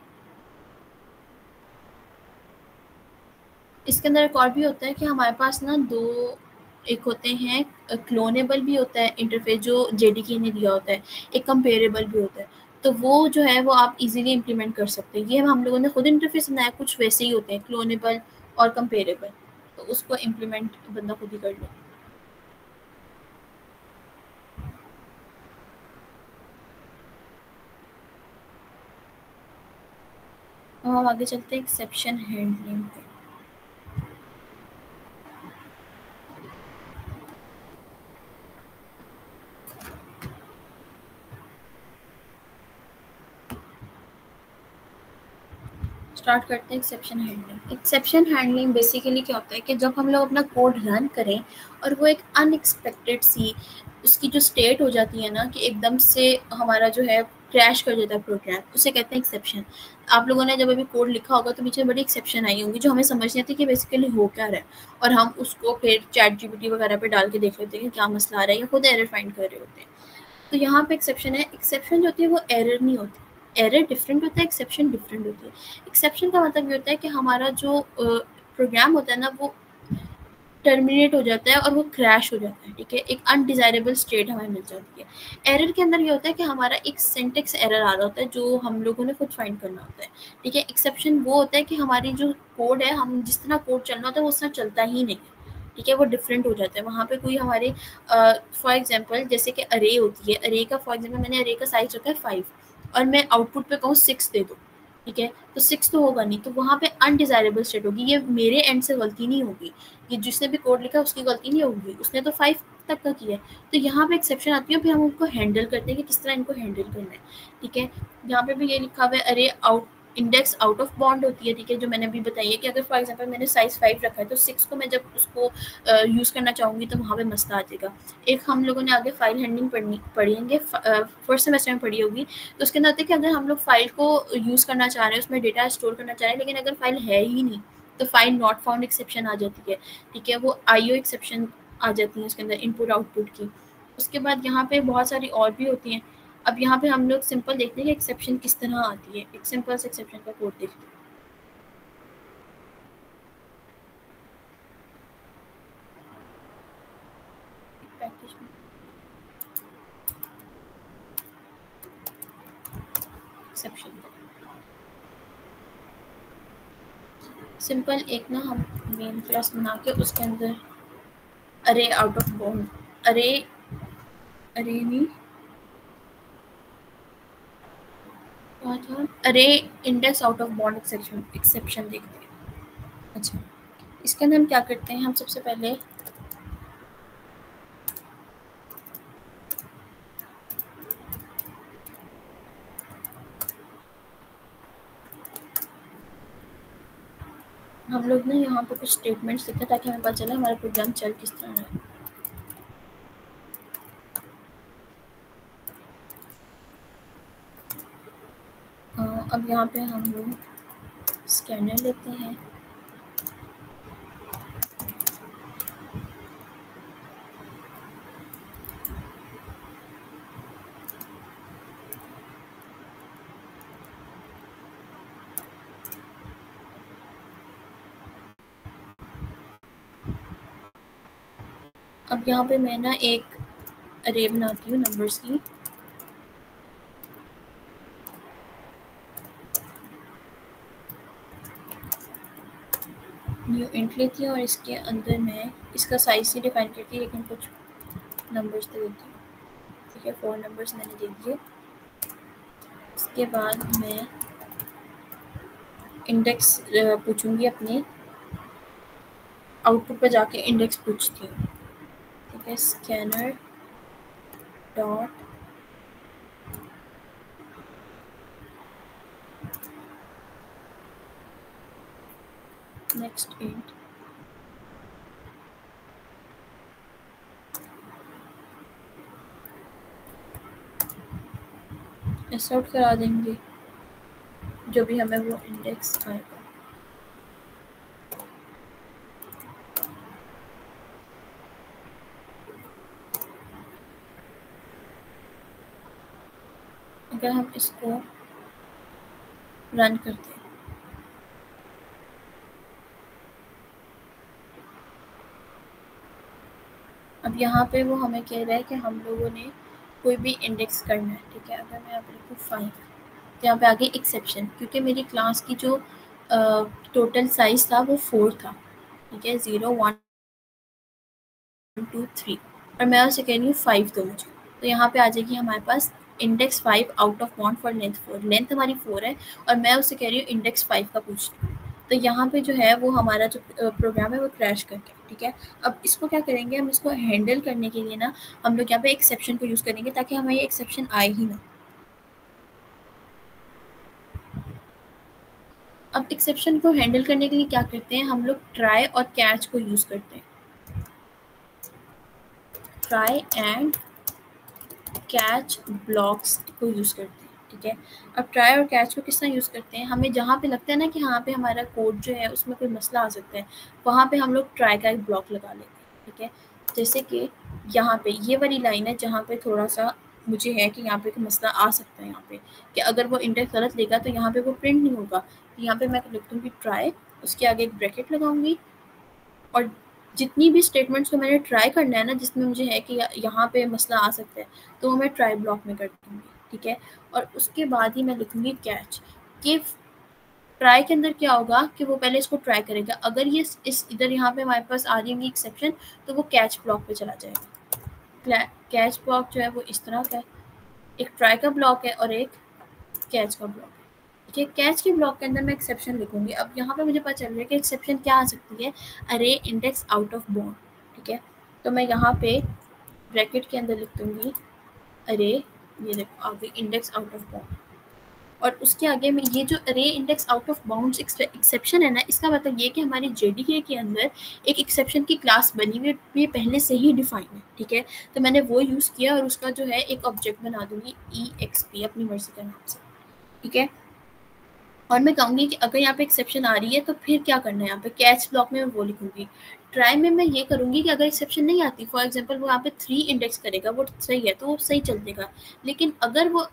इसके अंदर एक और भी होता है कि हमारे पास ना 2 एक होते हैं, क्लोनेबल भी होता है इंटरफेस जो जेडीके ने दिया होता है, एक कंपेरेबल भी होता है। तो वो जो है वो आप इजीली इम्प्लीमेंट कर सकते हैं। ये हम लोगों ने खुद इंटरफेस बनाया, कुछ वैसे ही होते हैं क्लोनेबल और कंपेरेबल, तो उसको इम्प्लीमेंट बंदा खुद ही कर लो। हम आगे चलते हैं एक्सेप्शन हैंडलिंग पे। स्टार्ट करते हैं exception handling. Exception handling basically क्या होता है कि जब हम लोग अपना कोड रन करें और वो एक अनएक्सपेक्टेड सी उसकी जो स्टेट हो जाती है ना कि एकदम से हमारा जो है क्रैश कर देता है प्रोग्राम, उसे कहते हैं एक्सेप्शन। आप लोगों ने जब अभी कोड लिखा होगा तो पीछे बड़ी एक्सेप्शन आई होंगी जो हमें समझ नहीं आती कि बेसिकली हो क्या रहा है, और हम उसको फिर चैट जीपीटी वगैरह पे डाल के देख लेते हैं कि क्या मसला आ रहा है, या खुद एरर फाइंड कर रहे होते हैं। तो यहाँ पे एक्सेप्शन है। एक्सेप्शन जो होती है वो एरर नहीं होती, एरर डिफरेंट होता है, एक्सेप्शन डिफरेंट होती है। एक्सेप्शन का मतलब ये होता है कि हमारा जो प्रोग्राम होता है ना वो टर्मिनेट हो जाता है और वो क्रैश हो जाता है, ठीक है, एक अनडिजायरेबल स्टेट हमें मिल जाती है। एरर के अंदर ये होता है कि हमारा एक सिंटेक्स एरर आ रहा होता है जो हम लोगों ने खुद फाइंड करना होता है, ठीक है। एक्सेप्शन वो होता है कि हमारी जो कोड है, हम जिस तरह कोड चलना होता है वो उस तरह चलता ही नहीं है, ठीक है, वो डिफरेंट हो जाता है। वहाँ पे कोई हमारे फॉर एग्जांपल जैसे कि अरे होती है, अरे का फॉर एग्जांपल मैंने अरे का साइज रखा है 5 और मैं आउटपुट पे कहूँ 6 दे दो, ठीक है, तो 6 तो होगा नहीं, तो वहाँ पे अनडिजायरेबल स्टेट होगी। ये मेरे एंड से गलती नहीं होगी, ये जिसने भी कोड लिखा है उसकी गलती नहीं होगी, उसने तो 5 तक का किया है। तो यहाँ पे एक्सेप्शन आती है, फिर हम उनको हैंडल करते हैं कि किस तरह इनको हैंडल करना है, ठीक है। यहाँ पे भी ये लिखा हुआ है अरे out index out of bound होती है, ठीक है, जो मैंने अभी बताई है कि अगर फॉर एग्जांपल मैंने साइज 5 रखा है तो 6 को मैं जब उसको यूज़ करना चाहूँगी तो वहाँ पे मसला आ जाएगा। एक हम लोगों ने आगे फाइल हैंडलिंग पढ़ेंगे, फर्स्ट सेमेस्टर में पढ़ी होगी, तो उसके अंदर होता है कि अगर हम लोग फाइल को यूज़ करना चाह रहे हैं, उसमें डेटा स्टोर करना चाह रहे हैं, लेकिन अगर फाइल है ही नहीं तो फाइल नॉट फाउंड एक्सेप्शन आ जाती है, ठीक है, वो आईओ एक्सेप्शन आ जाती है उसके अंदर इनपुट आउटपुट की। उसके बाद यहाँ पे बहुत सारी और भी होती हैं। अब यहाँ पे हम लोग सिंपल देखते हैं कि एक्सेप्शन किस तरह आती है। एक सिंपल से एक्सेप्शन का कोड देखते हैं। पैकेज में एक्सेप्शन सिंपल एक ना हम मेन क्लास बना के उसके अंदर अरे आउट ऑफ बाउंड, अरे अरे नहीं क्या था, अरे index out of bound exception exception देखते हैं। अच्छा, इसके अंदर हम क्या करते हैं, हम सबसे पहले हम लोग ना यहाँ पे कुछ स्टेटमेंट्स लिखते हैं ताकि हमें पता चले हमारा प्रोग्राम चल किस तरह है। अब यहाँ पे हम लोग स्कैनर लेते हैं, अब यहाँ पे मैं ना एक अरे बनाती हूँ नंबर्स की, न्यू इंट लेती हूँ और इसके अंदर मैं इसका साइज ही डिफाइन करती हूँ, लेकिन कुछ नंबर्स तो देती हूँ, ठीक है, 4 नंबर्स मैंने दे दिए। इसके बाद मैं इंडेक्स पूछूंगी अपने आउटपुट पर जाके इंडेक्स पूछती हूँ, ठीक है, स्कैनर डॉट नेक्स्ट इंट, एसआउट करा देंगे जो भी हमें वो इंडेक्स आएगा। अगर हम इसको रन करते हैं, अब यहाँ पे वो हमें कह रहा है कि हम लोगों ने कोई भी इंडेक्स करना है, ठीक है। अगर मैं यहाँ पे लिखूँ 5 तो यहाँ पे आगे एक्सेप्शन, क्योंकि मेरी क्लास की जो टोटल साइज था वो 4 था, ठीक है, 0 1 2 3, और मैं उसे कह रही हूँ 5 दो मुझे, तो यहाँ पे आ जाएगी हमारे पास index 5 out of bound for length 4, length हमारी 4 है और मैं उससे कह रही हूँ इंडेक्स 5 का पूछ रही हूँ। तो यहाँ पे जो है वो हमारा जो प्रोग्राम है वो क्रैश कर गया, ठीक है। अब इसको क्या करेंगे, हम इसको हैंडल करने के लिए ना हम लोग यहाँ पे एक्सेप्शन को यूज़ करेंगे ताकि हमें ये एक्सेप्शन आए ही ना। अब एक्सेप्शन को हैंडल करने के लिए क्या करते हैं, हम लोग ट्राई और कैच को यूज़ करते हैं, ट्राई एंड कैच ब्लॉक्स को यूज़ करते हैं, ठीक है। अब ट्राई और कैच को किस तरह यूज़ करते हैं, हमें जहाँ पे लगता है ना कि यहाँ पे हमारा कोड जो है उसमें कोई मसला आ सकता है, वहाँ पे हम लोग ट्राई का एक ब्लॉक लगा लेते हैं, ठीक है। जैसे कि यहाँ पे ये वाली लाइन है जहाँ पे थोड़ा सा मुझे है कि यहाँ पे कोई मसला आ सकता है, यहाँ पे कि अगर वो इंडेक्स गलत लेगा तो यहाँ पे वो प्रिंट नहीं होगा। तो यहाँ पे मैं लिख दूँगी ट्राई, उसके आगे एक ब्रैकेट लगाऊंगी और जितनी भी स्टेटमेंट्स को मैंने ट्राई करना है ना, जिसमें मुझे है कि यहाँ पे मसला आ सकता है, तो वो मैं ट्राई ब्लॉक में कर दूँगी, ठीक है। और उसके बाद ही मैं लिखूँगी कैच, कि ट्राई के अंदर क्या होगा कि वो पहले इसको ट्राई करेगा, अगर ये इस इधर यहाँ पे हमारे पास आ रही होगी एक्सेप्शन, तो वो कैच ब्लॉक पे चला जाएगा। कैच ब्लॉक जो है वो इस तरह का है, एक ट्राई का ब्लॉक है और एक कैच का ब्लॉक है, ठीक है। कैच के ब्लॉक के अंदर मैं एक्सेप्शन लिखूंगी। अब यहाँ पे मुझे पता चल रहा है कि एक्सेप्शन क्या आ सकती है, अरे इंडेक्स आउट ऑफ बाउंड, ठीक है। तो मैं यहाँ पे ब्रैकेट के अंदर लिख दूंगी अरे, ये देखो आगे इंडेक्स आउट ऑफ बाउंड, और उसके आगे में ये जो अरे index out of bounds exception है ना, इसका मतलब ये कि हमारी जेडीके के अंदर एक एक्सेप्शन की क्लास बनी हुई ये पहले से ही डिफाइन है, ठीक है। तो मैंने वो यूज़ किया और उसका जो है एक ऑब्जेक्ट बना दूंगी EXP अपनी मर्जी के नाम से, ठीक है। और मैं कहूँगी कि अगर यहाँ पे एक्सेप्शन आ रही है तो फिर क्या करना है, यहाँ पे कैच ब्लॉक में मैं वो लिखूंगी। ट्राई में मैं ये करूँगी कि अगर एक्सेप्शन नहीं आती, फॉर एग्जांपल वो यहाँ पे 3 इंडेक्स करेगा, वो सही है तो वो सही चल देगा, लेकिन अगर वो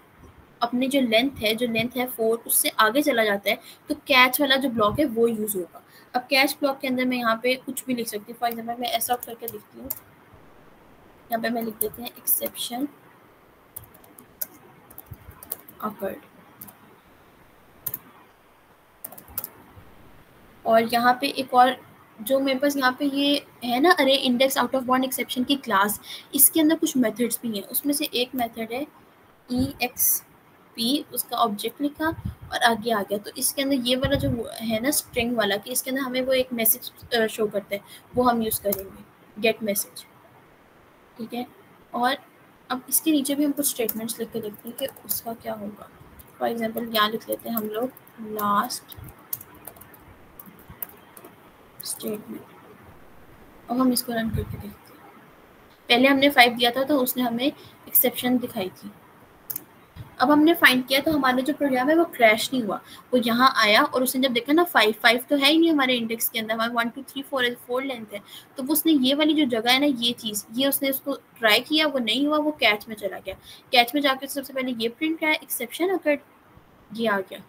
अपनी जो लेंथ है 4 उससे आगे चला जाता है, तो कैच वाला जो ब्लॉक है वो यूज़ होगा। अब कैच ब्लॉक के अंदर मैं यहाँ पे कुछ भी लिख सकती हूँ, फॉर एग्जाम्पल मैं ऐसा करके लिखती हूँ, यहाँ पे मैं लिख देते हैं एक्सेप्शन अकर्ड, और यहाँ पे एक और जो मेरे पास यहाँ पे ये है ना अरे index out of bound exception की क्लास, इसके अंदर कुछ मेथड्स भी हैं, उसमें से एक मेथड है EXP, उसका ऑब्जेक्ट लिखा और आगे आ गया। तो इसके अंदर ये वाला जो है ना स्ट्रिंग वाला, कि इसके अंदर हमें वो एक मैसेज शो करता है, वो हम यूज़ करेंगे, गेट मैसेज, ठीक है। और अब इसके नीचे भी हम कुछ स्टेटमेंट्स लिख के देखते हैं कि उसका क्या होगा। फॉर एग्जाम्पल यहाँ लिख लेते हैं हम लोग लास्ट स्टेटमेंट, अब हम इसको रन करके देखते हैं। पहले हमने 5 दिया था तो उसने हमें एक्सेप्शन दिखाई थी। अब हमने फाइंड किया तो हमारा जो प्रोग्राम है वो क्रैश नहीं हुआ, वो यहाँ आया और उसने जब देखा ना 5 तो है ही नहीं हमारे इंडेक्स के अंदर, हमारे 1 2 3 4 लेंथ है, तो वो उसने ये वाली जो जगह है ना ये चीज़, ये उसने उसको ट्राई किया, वो नहीं हुआ, वो कैच में चला गया। कैच में जाकर सबसे पहले ये प्रिंट किया एक्सेप्शन अगर ये आ गया,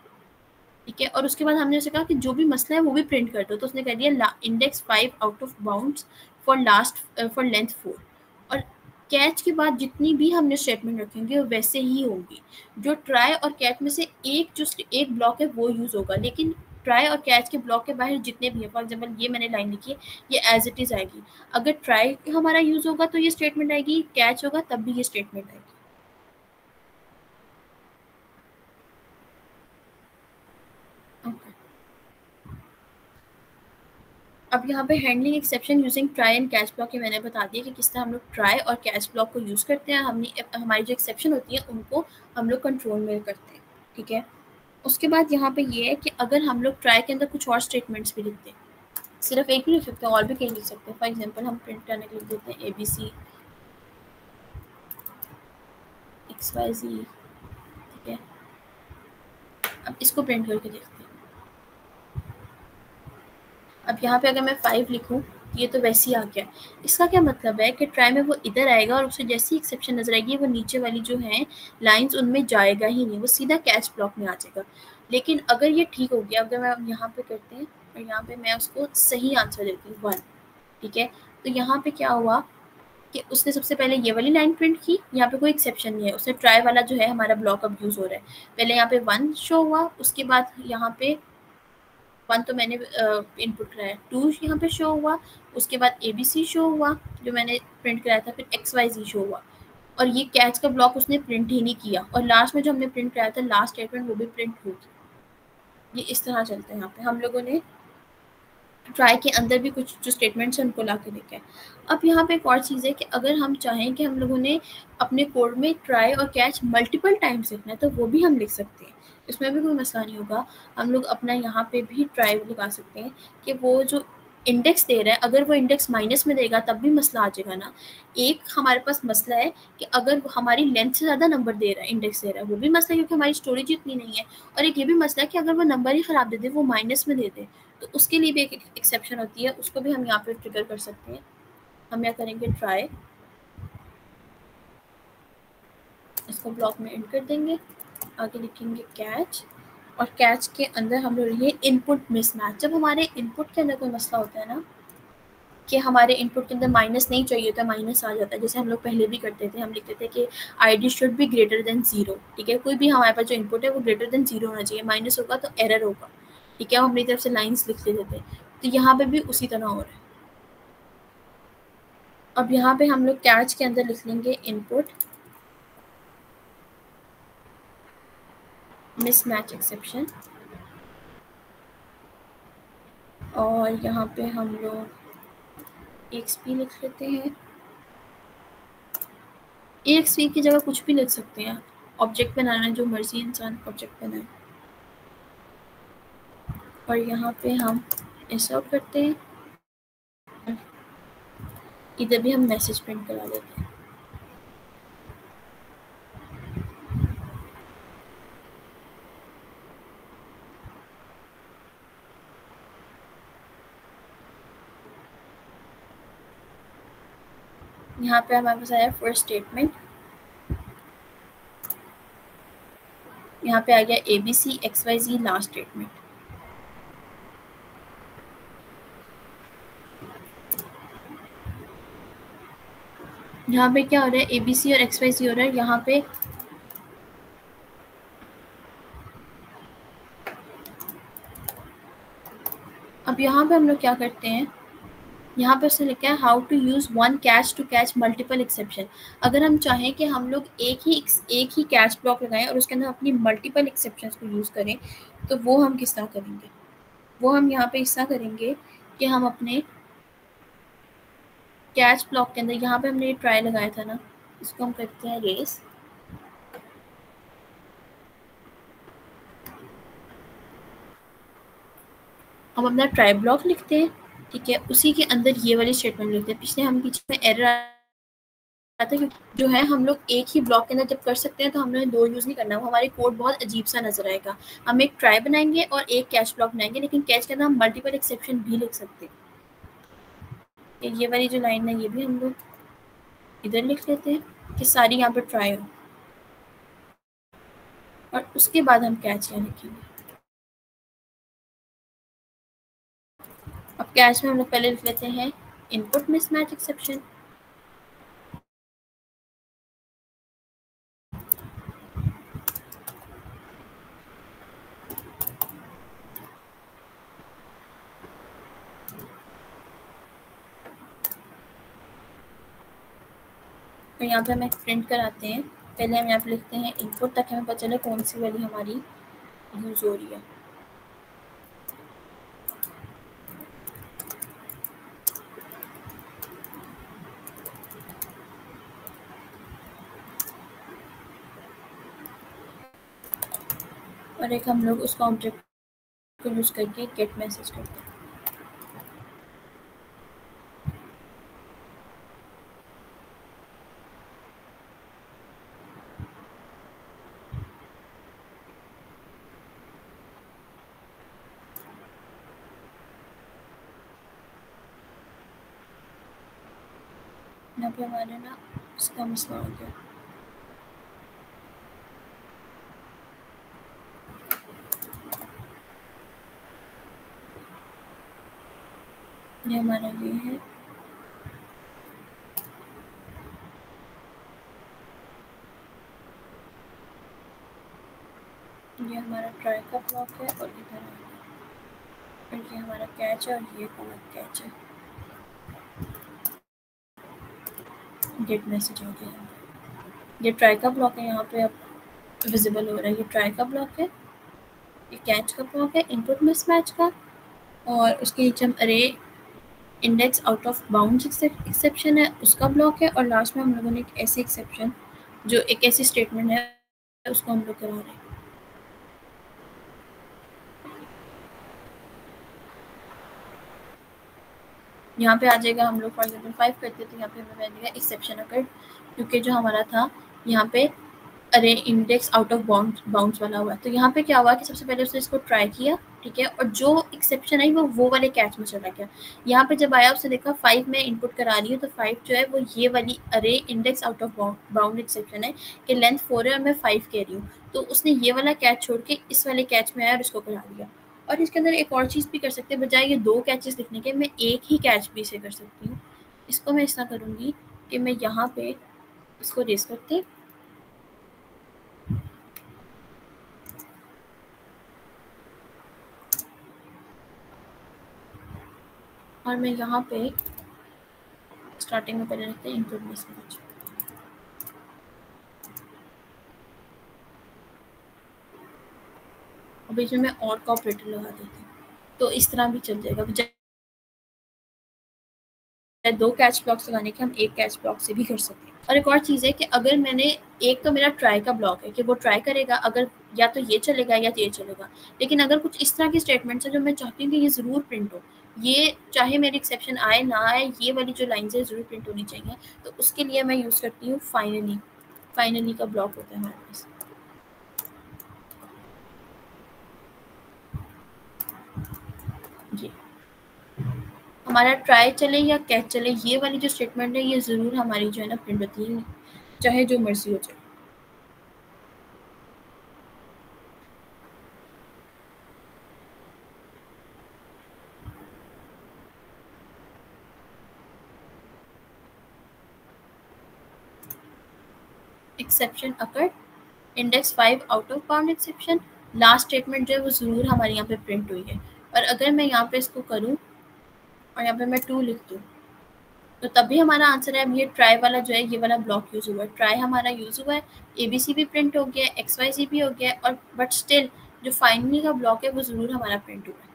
ठीक है। और उसके बाद हमने उसे कहा कि जो भी मसला है वो भी प्रिंट कर दो, तो उसने कह दिया index 5 out of bounds for length 4। और कैच के बाद जितनी भी हमने स्टेटमेंट रखेंगे वो वैसे ही होंगी, जो ट्राई और कैच में से एक ब्लॉक है वो यूज़ होगा, लेकिन ट्राई और कैच के ब्लॉक के बाहर जितने भी है, फॉर एग्जाम्पल ये मैंने लाइन लिखी है, ये एज इट इज़ आएगी। अगर ट्राई हमारा यूज़ होगा तो ये स्टेटमेंट आएगी, कैच होगा तब भी ये स्टेटमेंट आएगी। अब यहाँ पे handling exception using try and catch block, ये मैंने बता दिया कि किस तरह हम लोग ट्राई और कैच ब्लॉक को यूज़ करते हैं, हमारी जो एक्सेप्शन होती है उनको हम लोग कंट्रोल में करते हैं, ठीक है। उसके बाद यहाँ पे ये है कि अगर हम लोग ट्राई के अंदर कुछ और स्टेटमेंट्स भी लिखते हैं, सिर्फ एक भी लिख सकते हैं और भी कई लिख सकते हैं। फॉर एग्जाम्पल हम प्रिंट करने के लिख देते हैं ABC XYZ, ठीक है। अब इसको प्रिंट करके देखते हैं। अब यहाँ पे अगर मैं 5 लिखूँ, ये तो वैसे ही आ गया। इसका क्या मतलब है कि ट्राई में वो इधर आएगा और उसे जैसी एक्सेप्शन नजर आएगी वो नीचे वाली जो है लाइंस उनमें जाएगा ही नहीं, वो सीधा कैच ब्लॉक में आ जाएगा। लेकिन अगर ये ठीक हो गया, अगर मैं यहाँ पे करते हैं और यहाँ पे मैं उसको सही आंसर देती हूँ 1, ठीक है। तो यहाँ पे क्या हुआ कि उसने सबसे पहले ये वाली लाइन प्रिंट की, यहाँ पे कोई एक्सेप्शन नहीं है, उसने ट्राई वाला जो है हमारा ब्लॉक अब यूज़ हो रहा है। पहले यहाँ पे 1 शो हुआ, उसके बाद यहाँ पे 1 तो मैंने इनपुट कराया, 2 यहाँ पे शो हुआ, उसके बाद ABC शो हुआ जो मैंने प्रिंट कराया था, फिर XYZ शो हुआ, और ये कैच का ब्लॉक उसने प्रिंट ही नहीं किया, और लास्ट में जो हमने प्रिंट कराया था लास्ट स्टेटमेंट वो भी प्रिंट होगी। ये इस तरह चलता है। यहाँ पे हम लोगों ने ट्राई के अंदर भी कुछ जो स्टेटमेंट्स हैं उनको ला के देखा है। अब यहाँ पे एक और चीज़ है कि अगर हम चाहें कि हम लोगों ने अपने कोड में ट्राई और कैच मल्टीपल टाइम्स लिखना है तो वो भी हम लिख सकते हैं, इसमें भी कोई मसला नहीं होगा। हम लोग अपना यहाँ पे भी ट्राई लगा सकते हैं कि वो जो इंडेक्स दे रहा है, अगर वो इंडेक्स माइनस में देगा तब भी मसला आ जाएगा ना। एक हमारे पास मसला है कि अगर हमारी लेंथ से ज़्यादा नंबर दे रहा है, इंडेक्स दे रहा है, वो भी मसला है क्योंकि हमारी स्टोरेज इतनी नहीं है। और एक ये भी मसला है कि अगर वो नंबर ही ख़राब दे दे, वो माइनस में दे दे, तो उसके लिए भी एक एक्सेप्शन होती है, उसको भी हम यहाँ पे ट्रिगर कर सकते हैं। हम यहाँ करेंगे ट्राई, इसको ब्लॉक में एंड कर देंगे, आगे लिखेंगे कैच, और कैच के अंदर हम लोग ये इनपुट मिसमैच। जब हमारे इनपुट के अंदर कोई मसला होता है ना कि हमारे इनपुट के अंदर माइनस नहीं चाहिए होता, माइनस आ जाता है, जैसे हम लोग पहले भी करते थे, हम लिखते थे कि ID should be greater than 0, ठीक है, कोई भी हमारे पास जो इनपुट है वो ग्रेटर देन 0 होना चाहिए, माइनस होगा तो एरर होगा, ठीक है, हम अपनी तरफ से लाइन्स लिख लेते थे। तो यहाँ पे भी उसी तरह हो रहा है। अब यहाँ पे हम लोग कैच के अंदर लिख लेंगे इनपुट मिसमैच एक्सेप्शन, और यहाँ पे हम लोग एक्सपी लिख लेते हैं। एक्सपी की जगह कुछ भी लिख सकते हैं, ऑब्जेक्ट बनाना जो मर्जी इंसान ऑब्जेक्ट बनाए। और यहाँ पे हम ऐसा करते हैं, इधर भी हम मैसेज प्रिंट करा देते हैं। यहाँ पे हमारे पास आया फर्स्ट स्टेटमेंट, यहाँ पे आ गया ABC XYZ लास्ट स्टेटमेंट। यहाँ पे क्या हो रहा है, ABC और XYZ हो रहा है। यहाँ पे अब यहाँ पे हम लोग क्या करते हैं, यहाँ पे उसने लिखा है how to use one catch to catch multiple exception. अगर हम चाहें कि हम लोग एक ही कैच ब्लॉक लगाएं और उसके अंदर अपनी मल्टीपल एक्सेप्शन को यूज़ करें, तो वो हम किस तरह करेंगे, वो हम यहाँ पे इस तरह करेंगे कि हम अपने कैच ब्लॉक के अंदर, यहाँ पे हमने ट्राई लगाया था ना, इसको हम करते हैं रेस, हम अपना ट्राई ब्लॉक लिखते हैं, ठीक है, उसी के अंदर ये वाली स्टेटमेंट लिखते हैं। पिछले हम बीच में एरर आता है जो है, हम लोग एक ही ब्लॉक के अंदर जब कर सकते हैं तो हमने दो यूज़ नहीं करना, वो हमारी कोड बहुत अजीब सा नजर आएगा। हम एक ट्राई बनाएंगे और एक कैच ब्लॉक बनाएंगे, लेकिन कैच के अंदर हम मल्टीपल एक्सेप्शन भी लिख सकते हैं। ये वाली जो लाइन है ये भी हम लोग इधर लिख लेते हैं कि सारी यहाँ पर ट्राई हो, और उसके बाद हम कैच यहाँ लिखेंगे। अब कैच में हम लोग पहले लिख लेते हैं इनपुट मिसमैच एक्सेप्शन, तो यहाँ पे हमें प्रिंट कराते हैं। पहले हम यहाँ पे लिखते हैं इनपुट, ताकि हमें पता चले कौन सी वाली हमारी यूज़ हो रही है। और एक हम लोग उसका ऑब्जेक्ट को यूज़ करके गेट मैसेज करते हैं। यहाँ पे हमारे ना इसका मसला हो गया। ये हमारा ये है, ये हमारा ट्राई का ब्लॉक है, और इधर और ये हमारा कैच है, और ये अलग कैच है। गेट मैसेज हो गया। ये ट्राई का ब्लॉक है, यहाँ पे अब विजिबल हो रहा है, ये ट्राई का ब्लॉक है, ये कैच का ब्लॉक है, इनपुट मिसमैच का, और उसके नीचे हम अरे index out of bounds exception है उसका ब्लॉक है, और लास्ट में हम लोगों ने एक ऐसी एक्सेप्शन जो एक ऐसी स्टेटमेंट है उसको हम लोग करा रहे हैं। यहाँ पे आ जाएगा, हम लोग फॉर एग्जाम्पल 5 करते तो यहाँ पे हमें मिलेगा एक्सेप्शन अकर, क्योंकि जो हमारा था यहाँ पे अरे इंडेक्स आउट ऑफ बाउंड्स वाला हुआ। तो यहाँ पे क्या हुआ कि सबसे पहले उसने इसको ट्राई किया, ठीक है, और जो एक्सेप्शन आई वो वाले कैच में चला गया। यहाँ पे जब आया उसने देखा 5 में इनपुट करा रही हूँ तो 5 जो है वो ये वाली अरे index out of bound exception है कि लेंथ 4 है और मैं 5 कह रही हूँ। तो उसने ये वाला कैच छोड़ के इस वाले कैच में आया और इसको करा दिया। और इसके अंदर एक और चीज़ भी कर सकते हैं, बजाय ये 2 कैचेस लिखने के मैं एक ही कैच भी इसे कर सकती हूँ। इसको मैं इस तरह करूँगी कि मैं यहाँ पे इसको रेस करते और मैं यहाँ पे स्टार्टिंग में पहले रखते हैं इंक्लूड मिसमैच। और बीच में मैं और का ऑपरेटर लगा देती हूँ, तो इस तरह भी चल जाएगा। दो कैच ब्लॉक्स लगाने के हम एक कैच ब्लॉक से भी कर सकते हैं। और एक और चीज़ है कि अगर मैंने एक तो मेरा ट्राई का ब्लॉक है कि वो ट्राई करेगा, अगर या तो ये चलेगा या ये चलेगा। लेकिन अगर कुछ इस तरह की स्टेटमेंट्स है जो मैं चाहती हूँ कि ये ज़रूर प्रिंट हो, ये चाहे मेरी एक्सेप्शन आए ना आए, ये वाली जो लाइन्स है ज़रूर प्रिंट होनी चाहिए, तो उसके लिए मैं यूज़ करती हूँ फाइनली का ब्लॉक होता है हमारे पास। जी, हमारा ट्राई चले या कैच चले, ये वाली जो स्टेटमेंट है ये ज़रूर हमारी जो है ना प्रिंट होती है, चाहे जो मर्जी हो जाए। Exception occur index 5 out of bound exception, last statement जो है वो ज़रूर हमारे यहाँ पे प्रिंट हुई है। और अगर मैं यहाँ पे इसको करूँ और यहाँ पे मैं 2 लिख दूँ तो तब भी हमारा आंसर है। अब ये ट्राई वाला जो है ये वाला ब्लॉक यूज़ हुआ है, ट्राई हमारा यूज़ हुआ है, ABC भी प्रिंट हो गया, XYZ भी हो गया, और बट स्टिल जो फाइनली का ब्लॉक है वो ज़रूर हमारा प्रिंट हुआ है।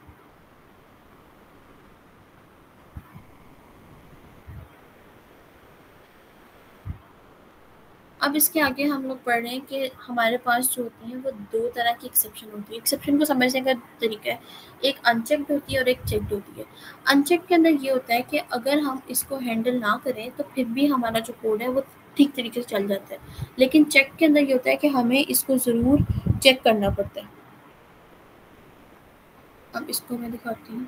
अब इसके आगे हम लोग पढ़ रहे हैं कि हमारे पास जो होती हैं वो 2 तरह की एक्सेप्शन होती है। एक्सेप्शन को समझने का तरीका है, एक अनचेक्ड होती है और एक चेक्ड होती है। अनचेक्ड के अंदर ये होता है कि अगर हम इसको हैंडल ना करें तो फिर भी हमारा जो कोड है वो ठीक तरीके से चल जाता है। लेकिन चेक के अंदर ये होता है कि हमें इसको ज़रूर चेक करना पड़ता है। अब इसको मैं दिखाती हूँ।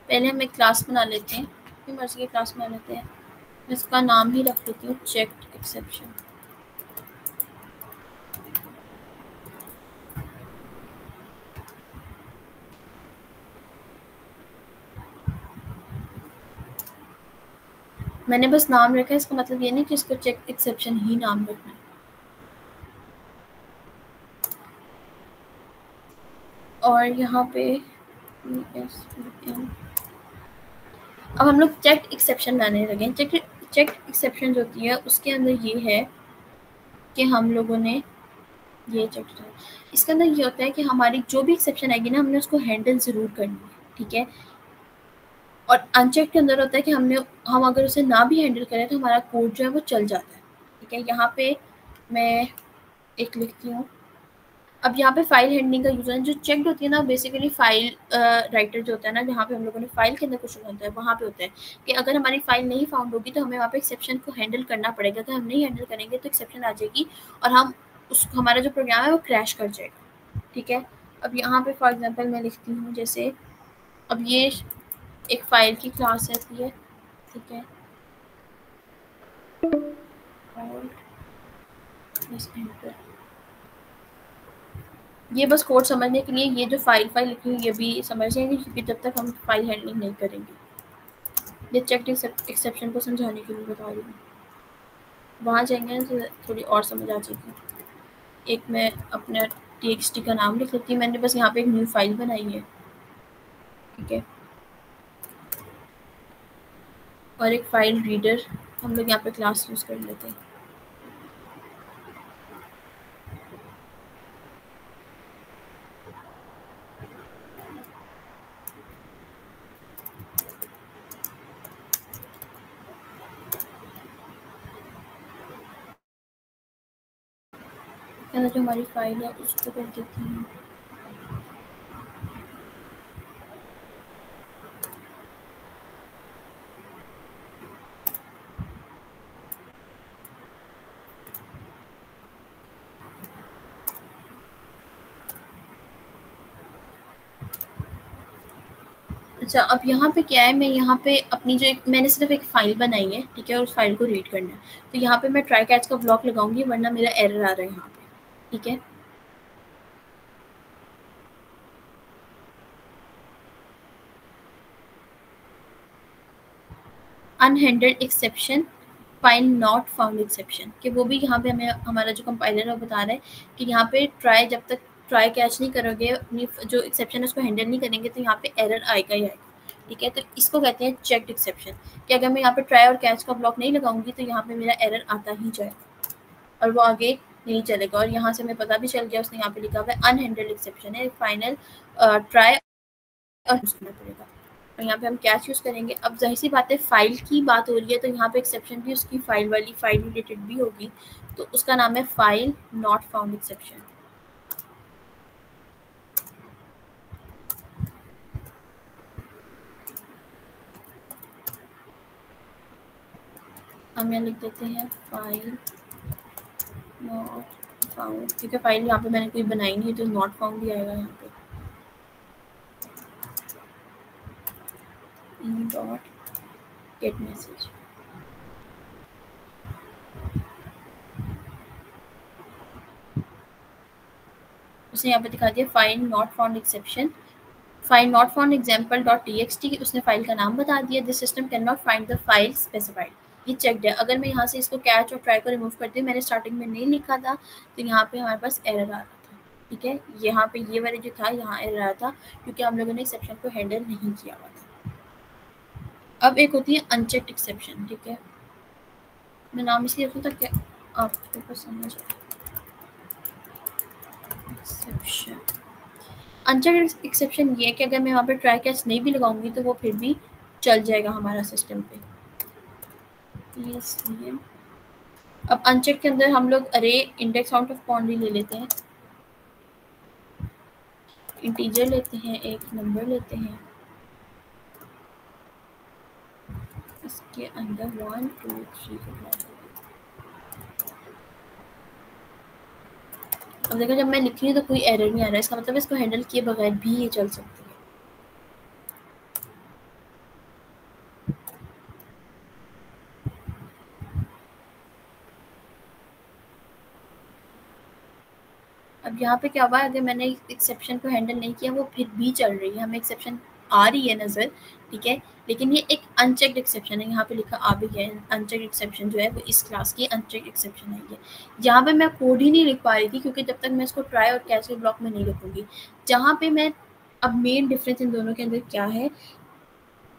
पहले हम एक क्लास बना लेते हैं, अपनी मर्ज़ी की क्लास बना लेते हैं। मैं इसका नाम ही रख लेती हूँ चेक्ड एक्सेप्शन। मैंने बस नाम रखा है, इसका मतलब ये नहीं कि इसको चेक एक्सेप्शन ही नाम रखना है। और यहाँ पे अब हम लोग चेक एक्सेप्शन लाने लगे। चेक एक्सेप्शन जो होती है उसके अंदर ये है कि हम लोगों ने ये चेक, इसके अंदर ये होता है कि हमारी जो भी एक्सेप्शन आएगी ना हमने उसको हैंडल ज़रूर करनी है, ठीक है। और अनचेक के अंदर होता है कि हम अगर उसे ना भी हैंडल करें तो हमारा कोड जो है वो चल जाता है, ठीक है। यहाँ पे मैं एक लिखती हूँ। अब यहाँ पे फाइल हैंडलिंग का यूज़र है, जो चेक्ड होती है ना बेसिकली फाइल राइटर जो होता है ना, जहाँ पे हम लोगों ने फाइल के अंदर कुछ होता है वहाँ पे होता है कि अगर हमारी फाइल नहीं फाउंड होगी तो हमें वहाँ पे एक्सेप्शन को हैंडल करना पड़ेगा। अगर हम नहीं हैंडल करेंगे तो एक्सेप्शन आ जाएगी और हमारा जो प्रोग्राम है वो क्रैश कर जाएगा, ठीक है। अब यहाँ पे फॉर एग्जाम्पल मैं लिखती हूँ, जैसे अब ये एक फाइल की क्लास रहती है, ठीक है। और ये बस कोड समझने के लिए, ये जो फाइल लिखी हुई ये भी समझ जाएंगे क्योंकि जब तक हम फाइल हैंडलिंग नहीं करेंगे। ये चेक एक्सेप्शन को समझाने के लिए बता रही हूँ। वहाँ जाएंगे तो थोड़ी और समझ आ जाएगी। एक मैं अपना txt का नाम लिख लेती हूँ, मैंने बस यहाँ पे एक न्यू फाइल बनाई है, ठीक है। और एक फाइल रीडर हम लोग यहाँ पे क्लास यूज़ कर लेते हैं। जो हमारी फाइल है उसको कर देते हैं। अच्छा, अब यहाँ पे क्या है, मैं यहाँ पे अपनी जो एक मैंने सिर्फ एक फ़ाइल बनाई है, ठीक है, और उस फ़ाइल को रीड करना है। तो यहाँ पे मैं ट्राई कैच का ब्लॉक लगाऊँगी, वरना मेरा एरर आ रहा है यहाँ पे, ठीक है। Unhandled exception, file not found exception, कि वो भी यहाँ पे हमें हमारा जो कंपाइलर है वो बता रहा है कि यहाँ पे ट्राई जब तक ट्राई कैच नहीं करोगे, अपनी जो एक्सेप्शन है उसको हैंडल नहीं करेंगे, तो यहाँ पे एरर आएगा ही आएगा, ठीक है। तो इसको कहते हैं चेक्ड एक्सेप्शन, कि अगर मैं यहाँ पे ट्राई और कैच का ब्लॉक नहीं लगाऊंगी तो यहाँ पे मेरा एरर आता ही जाएगा और वो आगे नहीं चलेगा। और यहाँ से हमें पता भी चल गया, उसने यहाँ पे लिखा हुआ है अनहैंडल्ड एक्सेप्शन है, फाइनल ट्राई और यूज़ करना पड़ेगा। और यहाँ पे हम कैच यूज़ करेंगे। अब ज़ाहिर सी बात है, फ़ाइल की बात हो रही है, तो यहाँ पे एक्सेप्शन भी उसकी फ़ाइल वाली फ़ाइल रिलेटेड भी होगी, तो उसका नाम है फाइल नॉट फाउंड एक्सेप्शन। हम यहाँ लिख देते हैं फाइल नॉट फाउंड, ठीक है। फाइल यहाँ पे मैंने कोई बनाई नहीं है, तो नॉट फाउंड ही आएगा यहाँ पे। डॉट गेट मैसेज, उसने यहाँ पे दिखा दिया file not found exception, file not found example dot T उसने फाइल का नाम बता दिया। This system can not find the file specified, ये चेकड है। अगर मैं यहाँ से इसको कैच और ट्राई को रिमूव करती हूँ, मैंने स्टार्टिंग में नहीं लिखा था, तो यहाँ पे हमारे पास एरर आ रहा था, ठीक है। यहाँ पे ये वाले जो था, यहाँ एरर आया था क्योंकि हम लोगों ने एक्सेप्शन को हैंडल नहीं किया हुआ था। अब एक होती है अनचेक्ड एक्सेप्शन, ठीक है। मैं नाम इसलिए रखूँ ताकि आपको समझ आए। एक्सेप्शन, अनचेक्ड एक्सेप्शन ये है कि अगर मैं वहाँ पे ट्राई कैच नहीं भी लगाऊंगी तो वो फिर भी चल जाएगा हमारा सिस्टम पे, इसलिए। अब अनचेक के अंदर हम लोग अरे इंडेक्स आउट ऑफ बाउंड्री ले लेते हैं, इंटीजर लेते हैं, एक नंबर लेते हैं, इसके अंदर 1 2 3 अब देखो, जब मैं लिख रही हूँ तो कोई एरर नहीं आ रहा है, इसका मतलब इसको हैंडल किए बगैर भी ये चल सकती है। अब यहाँ पे क्या हुआ, अगर मैंने एक्सेप्शन को हैंडल नहीं किया, वो फिर भी चल रही है, हमें एक्सेप्शन आ रही है नज़र, ठीक है, लेकिन ये एक अनचेक्ड एक्सेप्शन है। यहाँ पे लिखा आ भी गया है, अनचेक्ड एक्सेप्शन जो है वो इस क्लास की अनचेक्ड एक्सेप्शन है। ये यहाँ पे मैं कोड ही नहीं लिख पा रही थी, क्योंकि जब तक मैं इसको ट्राई और कैच के ब्लॉक में नहीं लिखूंगी, जहाँ पे मैं, अब मेन डिफरेंस इन दोनों के अंदर क्या है,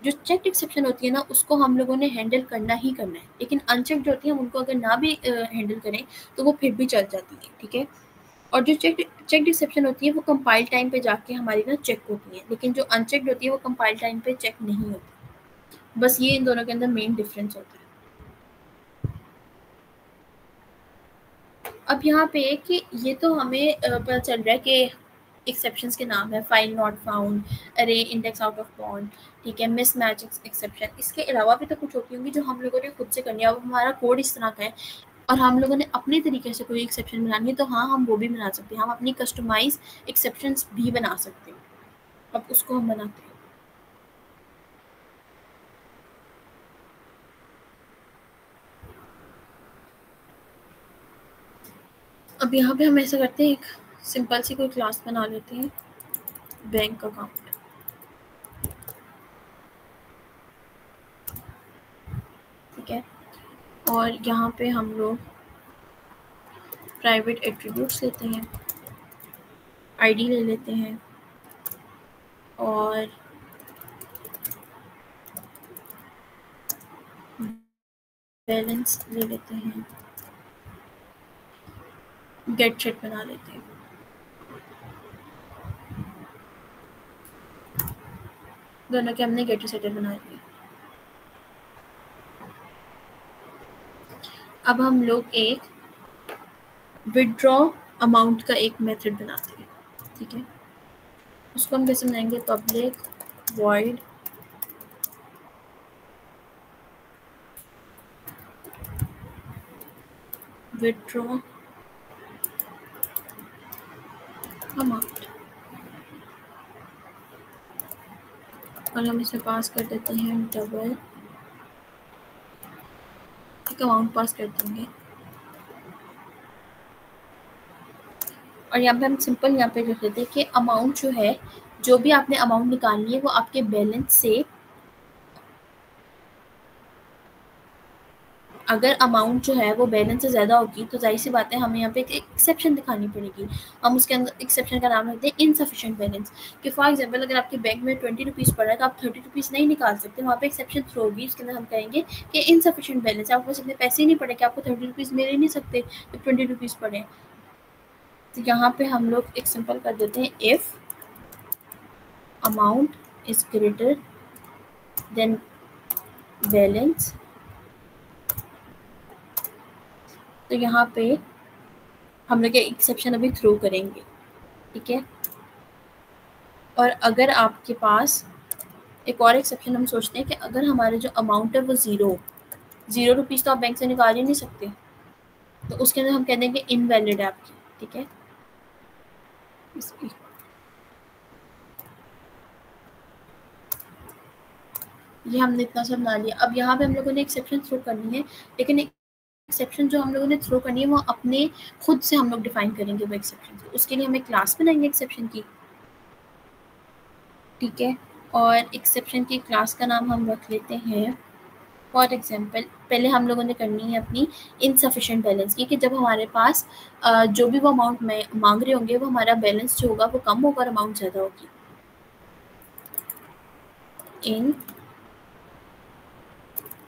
जो चेक्ड एक्सेप्शन होती है ना, उसको हम लोगों ने हैंडल करना ही करना है, लेकिन अनचेक्ड जो होती है, हम उनको अगर ना भी हैंडल करें तो वो फिर भी चल जाती है, ठीक है। और जो चेक एक्सेप्शन होती है वो कंपाइल टाइम पे जाके हमारी ना चेक होती है, लेकिन जो अनचेक्ड होती है वो कंपाइल टाइम पे चेक नहीं होती। बस ये इन दोनों के अंदर मेन डिफरेंस होता है। अब यहाँ पे कि ये तो हमें पता चल रहा है कि एक्सेप्शंस के नाम है, फाइल नॉट फाउंड, अरे इंडेक्स आउट ऑफ बाउंड, ठीक है, मिस मैच एक्सेप्शन। इसके अलावा भी तो कुछ होती होंगी जो हम लोगों ने खुद से करनी है। अब हमारा कोड इस तरह का है और हम लोगों ने अपने तरीके से कोई एक्सेप्शन बनानी है, तो हाँ, हम वो भी बना सकते हैं, हम अपनी कस्टमाइज एक्सेप्शंस भी बना सकते हैं। अब उसको हम बनाते हैं। अब यहाँ पे हम ऐसा करते हैं, एक सिंपल सी कोई क्लास बना लेते हैं, बैंक अकाउंट, ठीक है। और यहाँ पे हम लोग प्राइवेट एट्रीब्यूट्स लेते हैं, आईडी ले लेते हैं और बैलेंस ले लेते हैं, गेट सेट बना लेते हैं। दोनों के हमने गेट सेटर बना लिए। अब हम लोग एक विड्रॉ अमाउंट का एक मेथड बनाते हैं, ठीक है। उसको हम कैसे बनाएंगे, पब्लिक वॉइड विथड्रॉ अमाउंट, और हम इसे पास कर देते हैं डबल, एक अमाउंट पास कर देंगे। और यहाँ पे हम सिंपल यहाँ पे लिख देते हैं कि अमाउंट जो है, जो भी आपने अमाउंट निकालनी है वो आपके बैलेंस से, अगर अमाउंट जो है वो बैलेंस से ज़्यादा होगी तो जाहिर सी बात है हमें यहाँ पे एक एक्सेप्शन दिखानी पड़ेगी। हम उसके अंदर एक्सेप्शन का नाम रखते हैं इनसफिशिएंट बैलेंस। कि फॉर एग्जांपल अगर आपके बैंक में 20 रुपीज़ पड़ा है तो आप 30 रुपीज़ नहीं निकाल सकते, वहाँ पे एक्सेप्शन थ्रो होगी। उसके अंदर हम कहेंगे कि इनसफिशिएंट बैलेंस, आपके पास इतने पैसे ही नहीं पड़े कि आपको 30 रुपीज़ मिल ही नहीं सकते जब 20 रुपीज़ पड़े। तो यहाँ पे हम लोग एक सिंपल कर देते हैं, if amount is greater than balance, तो यहाँ पे हम लोग एक्सेप्शन अभी थ्रो करेंगे, ठीक है। और अगर आपके पास एक और एक्सेप्शन हम सोचते हैं कि अगर हमारे जो अमाउंट है वो ज़ीरो रुपीज़ तो आप बैंक से निकाल ही नहीं सकते, तो उसके अंदर हम कह देंगे इनवैलिड है आपकी, ठीक है। ये हमने इतना सब बना लिया। अब यहाँ पे हम लोगों ने एक्सेप्शन थ्रो करनी है, लेकिन एक्सेप्शन जो हम लोगों ने थ्रो करनी है वो अपने खुद से हम लोग डिफाइन करेंगे वो एक्सेप्शन। उसके लिए हमें क्लास बनाएंगे एक्सेप्शन की, ठीक है। और एक्सेप्शन की क्लास का नाम हम रख लेते हैं, फॉर एग्जाम्पल पहले हम लोगों ने करनी है अपनी इनसफिशिएंट बैलेंस की, कि जब हमारे पास जो भी वो अमाउंट मांग रहे होंगे वो हमारा बैलेंस जो होगा वो कम होगा और अमाउंट ज़्यादा होगी। इन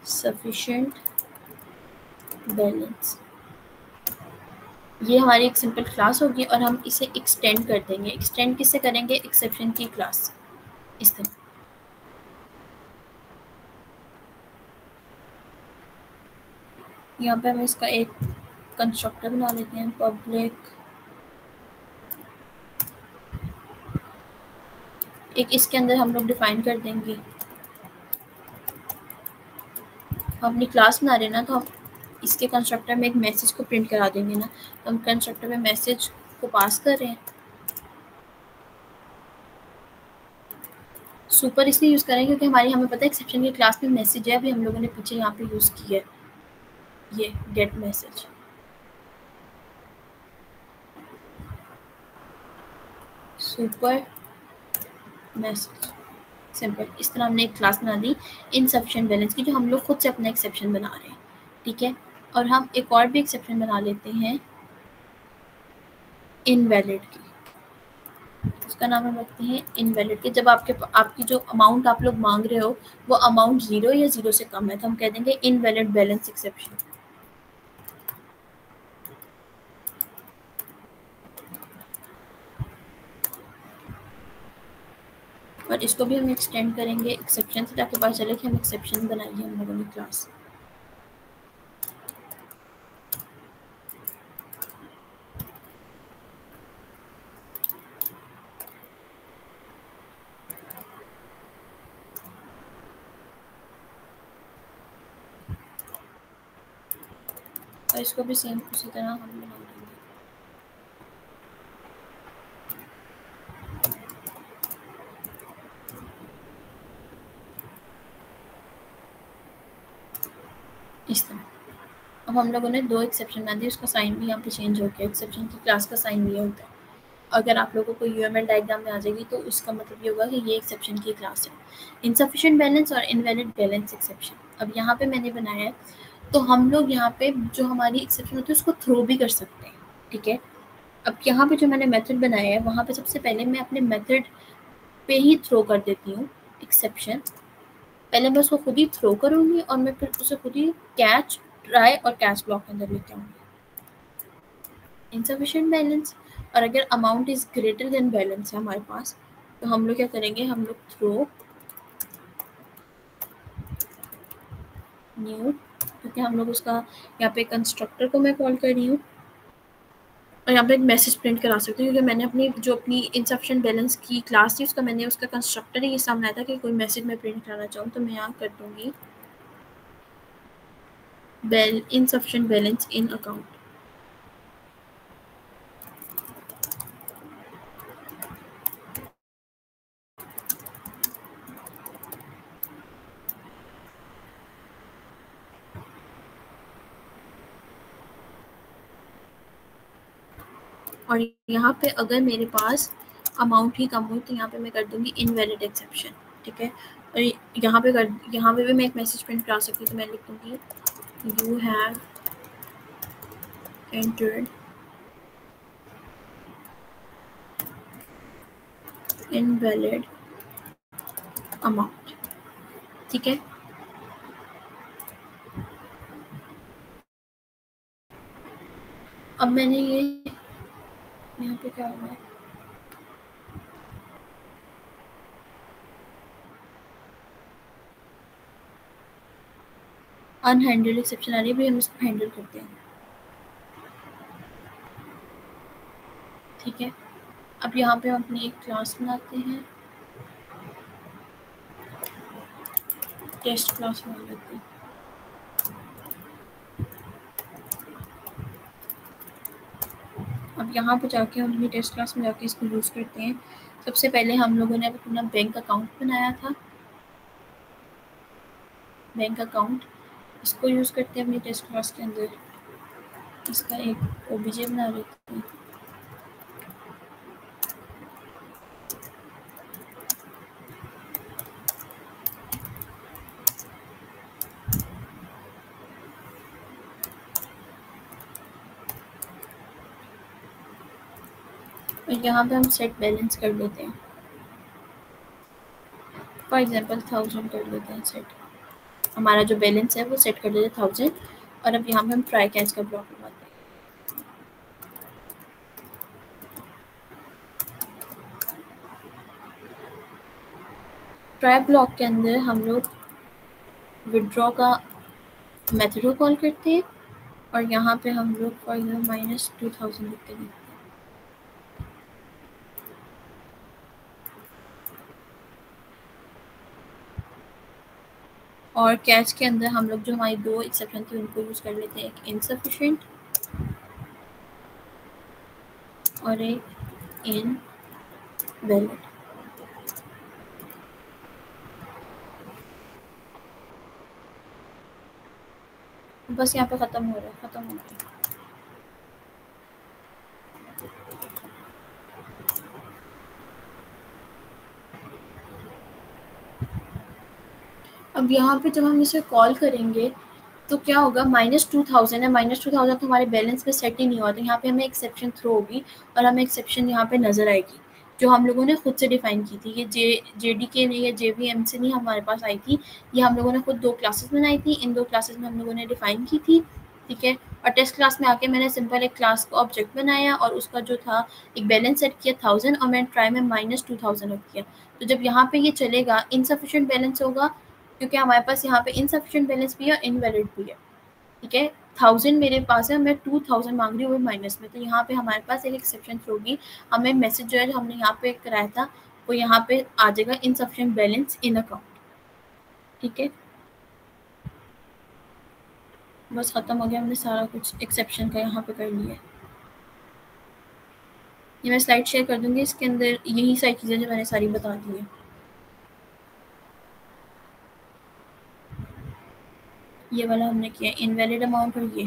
सफिशिएंट बैलेंस, ये हमारी एक सिंपल क्लास होगी और हम इसे एक्सटेंड कर देंगे। एक्सटेंड किससे करेंगे, एक्सेप्शन की क्लास, इस तरह। यहाँ पे हम इसका एक कंस्ट्रक्टर बना लेते हैं, पब्लिक, एक इसके अंदर हम लोग डिफाइन कर देंगे, हम अपनी क्लास बना रहे हैं ना, तो हम इसके कंस्ट्रक्टर में एक मैसेज को प्रिंट करा देंगे ना, तो हम कंस्ट्रक्टर में मैसेज को पास कर रहे हैं। सुपर इसलिए यूज़ करें क्योंकि हमें पता है एक्सेप्शन की क्लास में मैसेज है, अभी हम लोगों ने पीछे यहाँ पे यूज़ किया है ये gate message. Super message simple, इस तरह हमने एक क्लास बना दी इनसफिशिएंट बैलेंस की, जो हम लोग खुद से अपना एक्सेप्शन बना रहे हैं, ठीक है। और हम एक और भी एक्सेप्शन बना लेते हैं इनवैलिड की, उसका नाम हम रखते हैं इनवैलिड के। जब आपकी जो अमाउंट आप लोग मांग रहे हो वो अमाउंट 0 या 0 से कम है, तो हम कह देंगे इनवैलिड बैलेंस एक्सेप्शन। और इसको भी हम एक्सटेंड करेंगे एक्सेप्शन से, ताकि पता चले कि हम एक्सेप्शन बनाई है हम लोगों ने क्लास। और इसको भी सेम उसी तरह हम बना देंगे। इस तरह अब हम लोगों ने 2 एक्सेप्शन बना दिए, उसका साइन भी यहाँ पे चेंज हो गया। एक्सेप्शन की क्लास का साइन ये होता है। अगर आप लोगों को यूएमएल डायग्राम में आ जाएगी तो इसका मतलब ये होगा कि ये एक्सेप्शन की क्लास है, इनसफिशिएंट बैलेंस और इनवैलिड बैलेंस एक्सेप्शन। अब यहाँ पे मैंने बनाया है, तो हम लोग यहाँ पे जो हमारी एक्सेप्शन होती है उसको थ्रो भी कर सकते हैं, ठीक है। अब यहाँ पे जो मैंने मेथड बनाया है वहाँ पे सबसे पहले मैं अपने मेथड पे ही थ्रो कर देती हूँ एक्सेप्शन। पहले मैं उसको खुद ही थ्रो करूँगी और मैं फिर उसे खुद ही कैच, ट्राई और कैच ब्लॉक के अंदर लेके आऊँगी। इनसफिशिएंट बैलेंस, और अगर amount is greater than balance है हमारे पास, तो हम लोग क्या करेंगे, हम लोग थ्रो न्यू, क्योंकि हम लोग उसका यहाँ पे कंस्ट्रक्टर को मैं कॉल कर रही हूँ। और और यहाँ पे एक मैसेज प्रिंट करा सकती हूँ, क्योंकि मैंने अपनी इनसफिशिएंट बैलेंस की क्लास थी उसका कंस्ट्रक्टर ही ये सामने आया था कि कोई मैसेज मैं प्रिंट कराना चाहूँ, तो मैं यहाँ कर दूँगी इनसफिशिएंट बैलेंस इन अकाउंट। और यहाँ पे अगर मेरे पास अमाउंट ही कम हुई तो यहाँ पे मैं कर दूँगी इनवैलिड एक्सेप्शन, ठीक है। और यहाँ पे भी मैं एक मैसेज प्रिंट करा सकती हूँ, तो मैं लिख दूँगी you have entered invalid amount, ठीक है। अब मैंने ये यहाँ पे क्या हुआ है, अनहैंडल्ड एक्सेप्शन आ रही है, भी हम इसको हैंडल करते हैं, ठीक है। अब यहाँ पे हम अपनी एक क्लास बनाते हैं, टेस्ट क्लास बना लेते हैं। अब यहाँ पे जाके हम अपनी टेस्ट क्लास में जाके इसको यूज़ करते हैं। सबसे पहले हम लोगों ने अपना बैंक अकाउंट बनाया था, बैंक अकाउंट इसको यूज़ करते हैं अपनी टेस्ट क्लास के अंदर। इसका एक ओबीजे बना लेते हैं। और यहाँ पे हम सेट बैलेंस कर लेते हैं, फॉर एग्जांपल 1000 कर लेते हैं सेट। हमारा जो बैलेंस है वो सेट कर देते हैं 1000। और अब यहाँ पे हम ट्राई कैच का ब्लॉक लगाते हैं। ट्राई ब्लॉक के अंदर हम लोग विड्रॉ का मेथड को कॉल करते हैं, और यहाँ पे हम लोग फॉर एग्जाम्पल -2000 लिखते हैं। और कैच के अंदर हम लोग जो हमारी दो एक्सेप्शन थी उनको यूज़ कर लेते हैं, एक इनसफिशिएंट और एक इनवैलिड। बस यहाँ पे ख़त्म हो गया। अब यहाँ पे जब हम इसे कॉल करेंगे तो क्या होगा, -2000 है, -2000 तो हमारे बैलेंस में सेट ही नहीं हुआ, तो यहाँ पे हमें एक्सेप्शन थ्रो होगी और हमें एक्सेप्शन यहाँ पे नज़र आएगी जो हम लोगों ने खुद से डिफाइन की थी। ये जेडीके नहीं या जेवीएम से नहीं हमारे पास आई थी, ये हम लोगों ने खुद 2 क्लासेस बनाई थी, इन 2 क्लासेस में हम लोगों ने डिफाइन की थी, ठीक है। और टेस्ट क्लास में आके मैंने सिंपल एक क्लास का ऑब्जेक्ट बनाया और उसका जो था एक बैलेंस सेट किया 1000 और मैंने ट्राई में -2000 रख दिया। तो जब यहाँ पे ये चलेगा इनसफिशिएंट बैलेंस होगा, क्योंकि हमारे पास यहाँ पे इनसफिशिएंट बैलेंस भी है और इनवैलिड भी है, ठीक है। 1000 मेरे पास है, मैं 2000 मांग रही हूँ वो माइनस में, तो यहाँ पे हमारे पास एक एक्सेप्शन होगी। हमें मैसेज जो है जो हमने यहाँ पे कराया था वो यहाँ पे आ जाएगा इनसफिशिएंट बैलेंस इन अकाउंट, ठीक है। बस ख़त्म हो गया, हमने सारा कुछ एक्सेप्शन का यहाँ पे कर लिया है। ये मैं स्लाइड शेयर कर दूँगी, इसके अंदर यही सारी चीज़ें जो मैंने सारी बता दी हैं। ये वाला हमने किया इनवैलिड अमाउंट और ये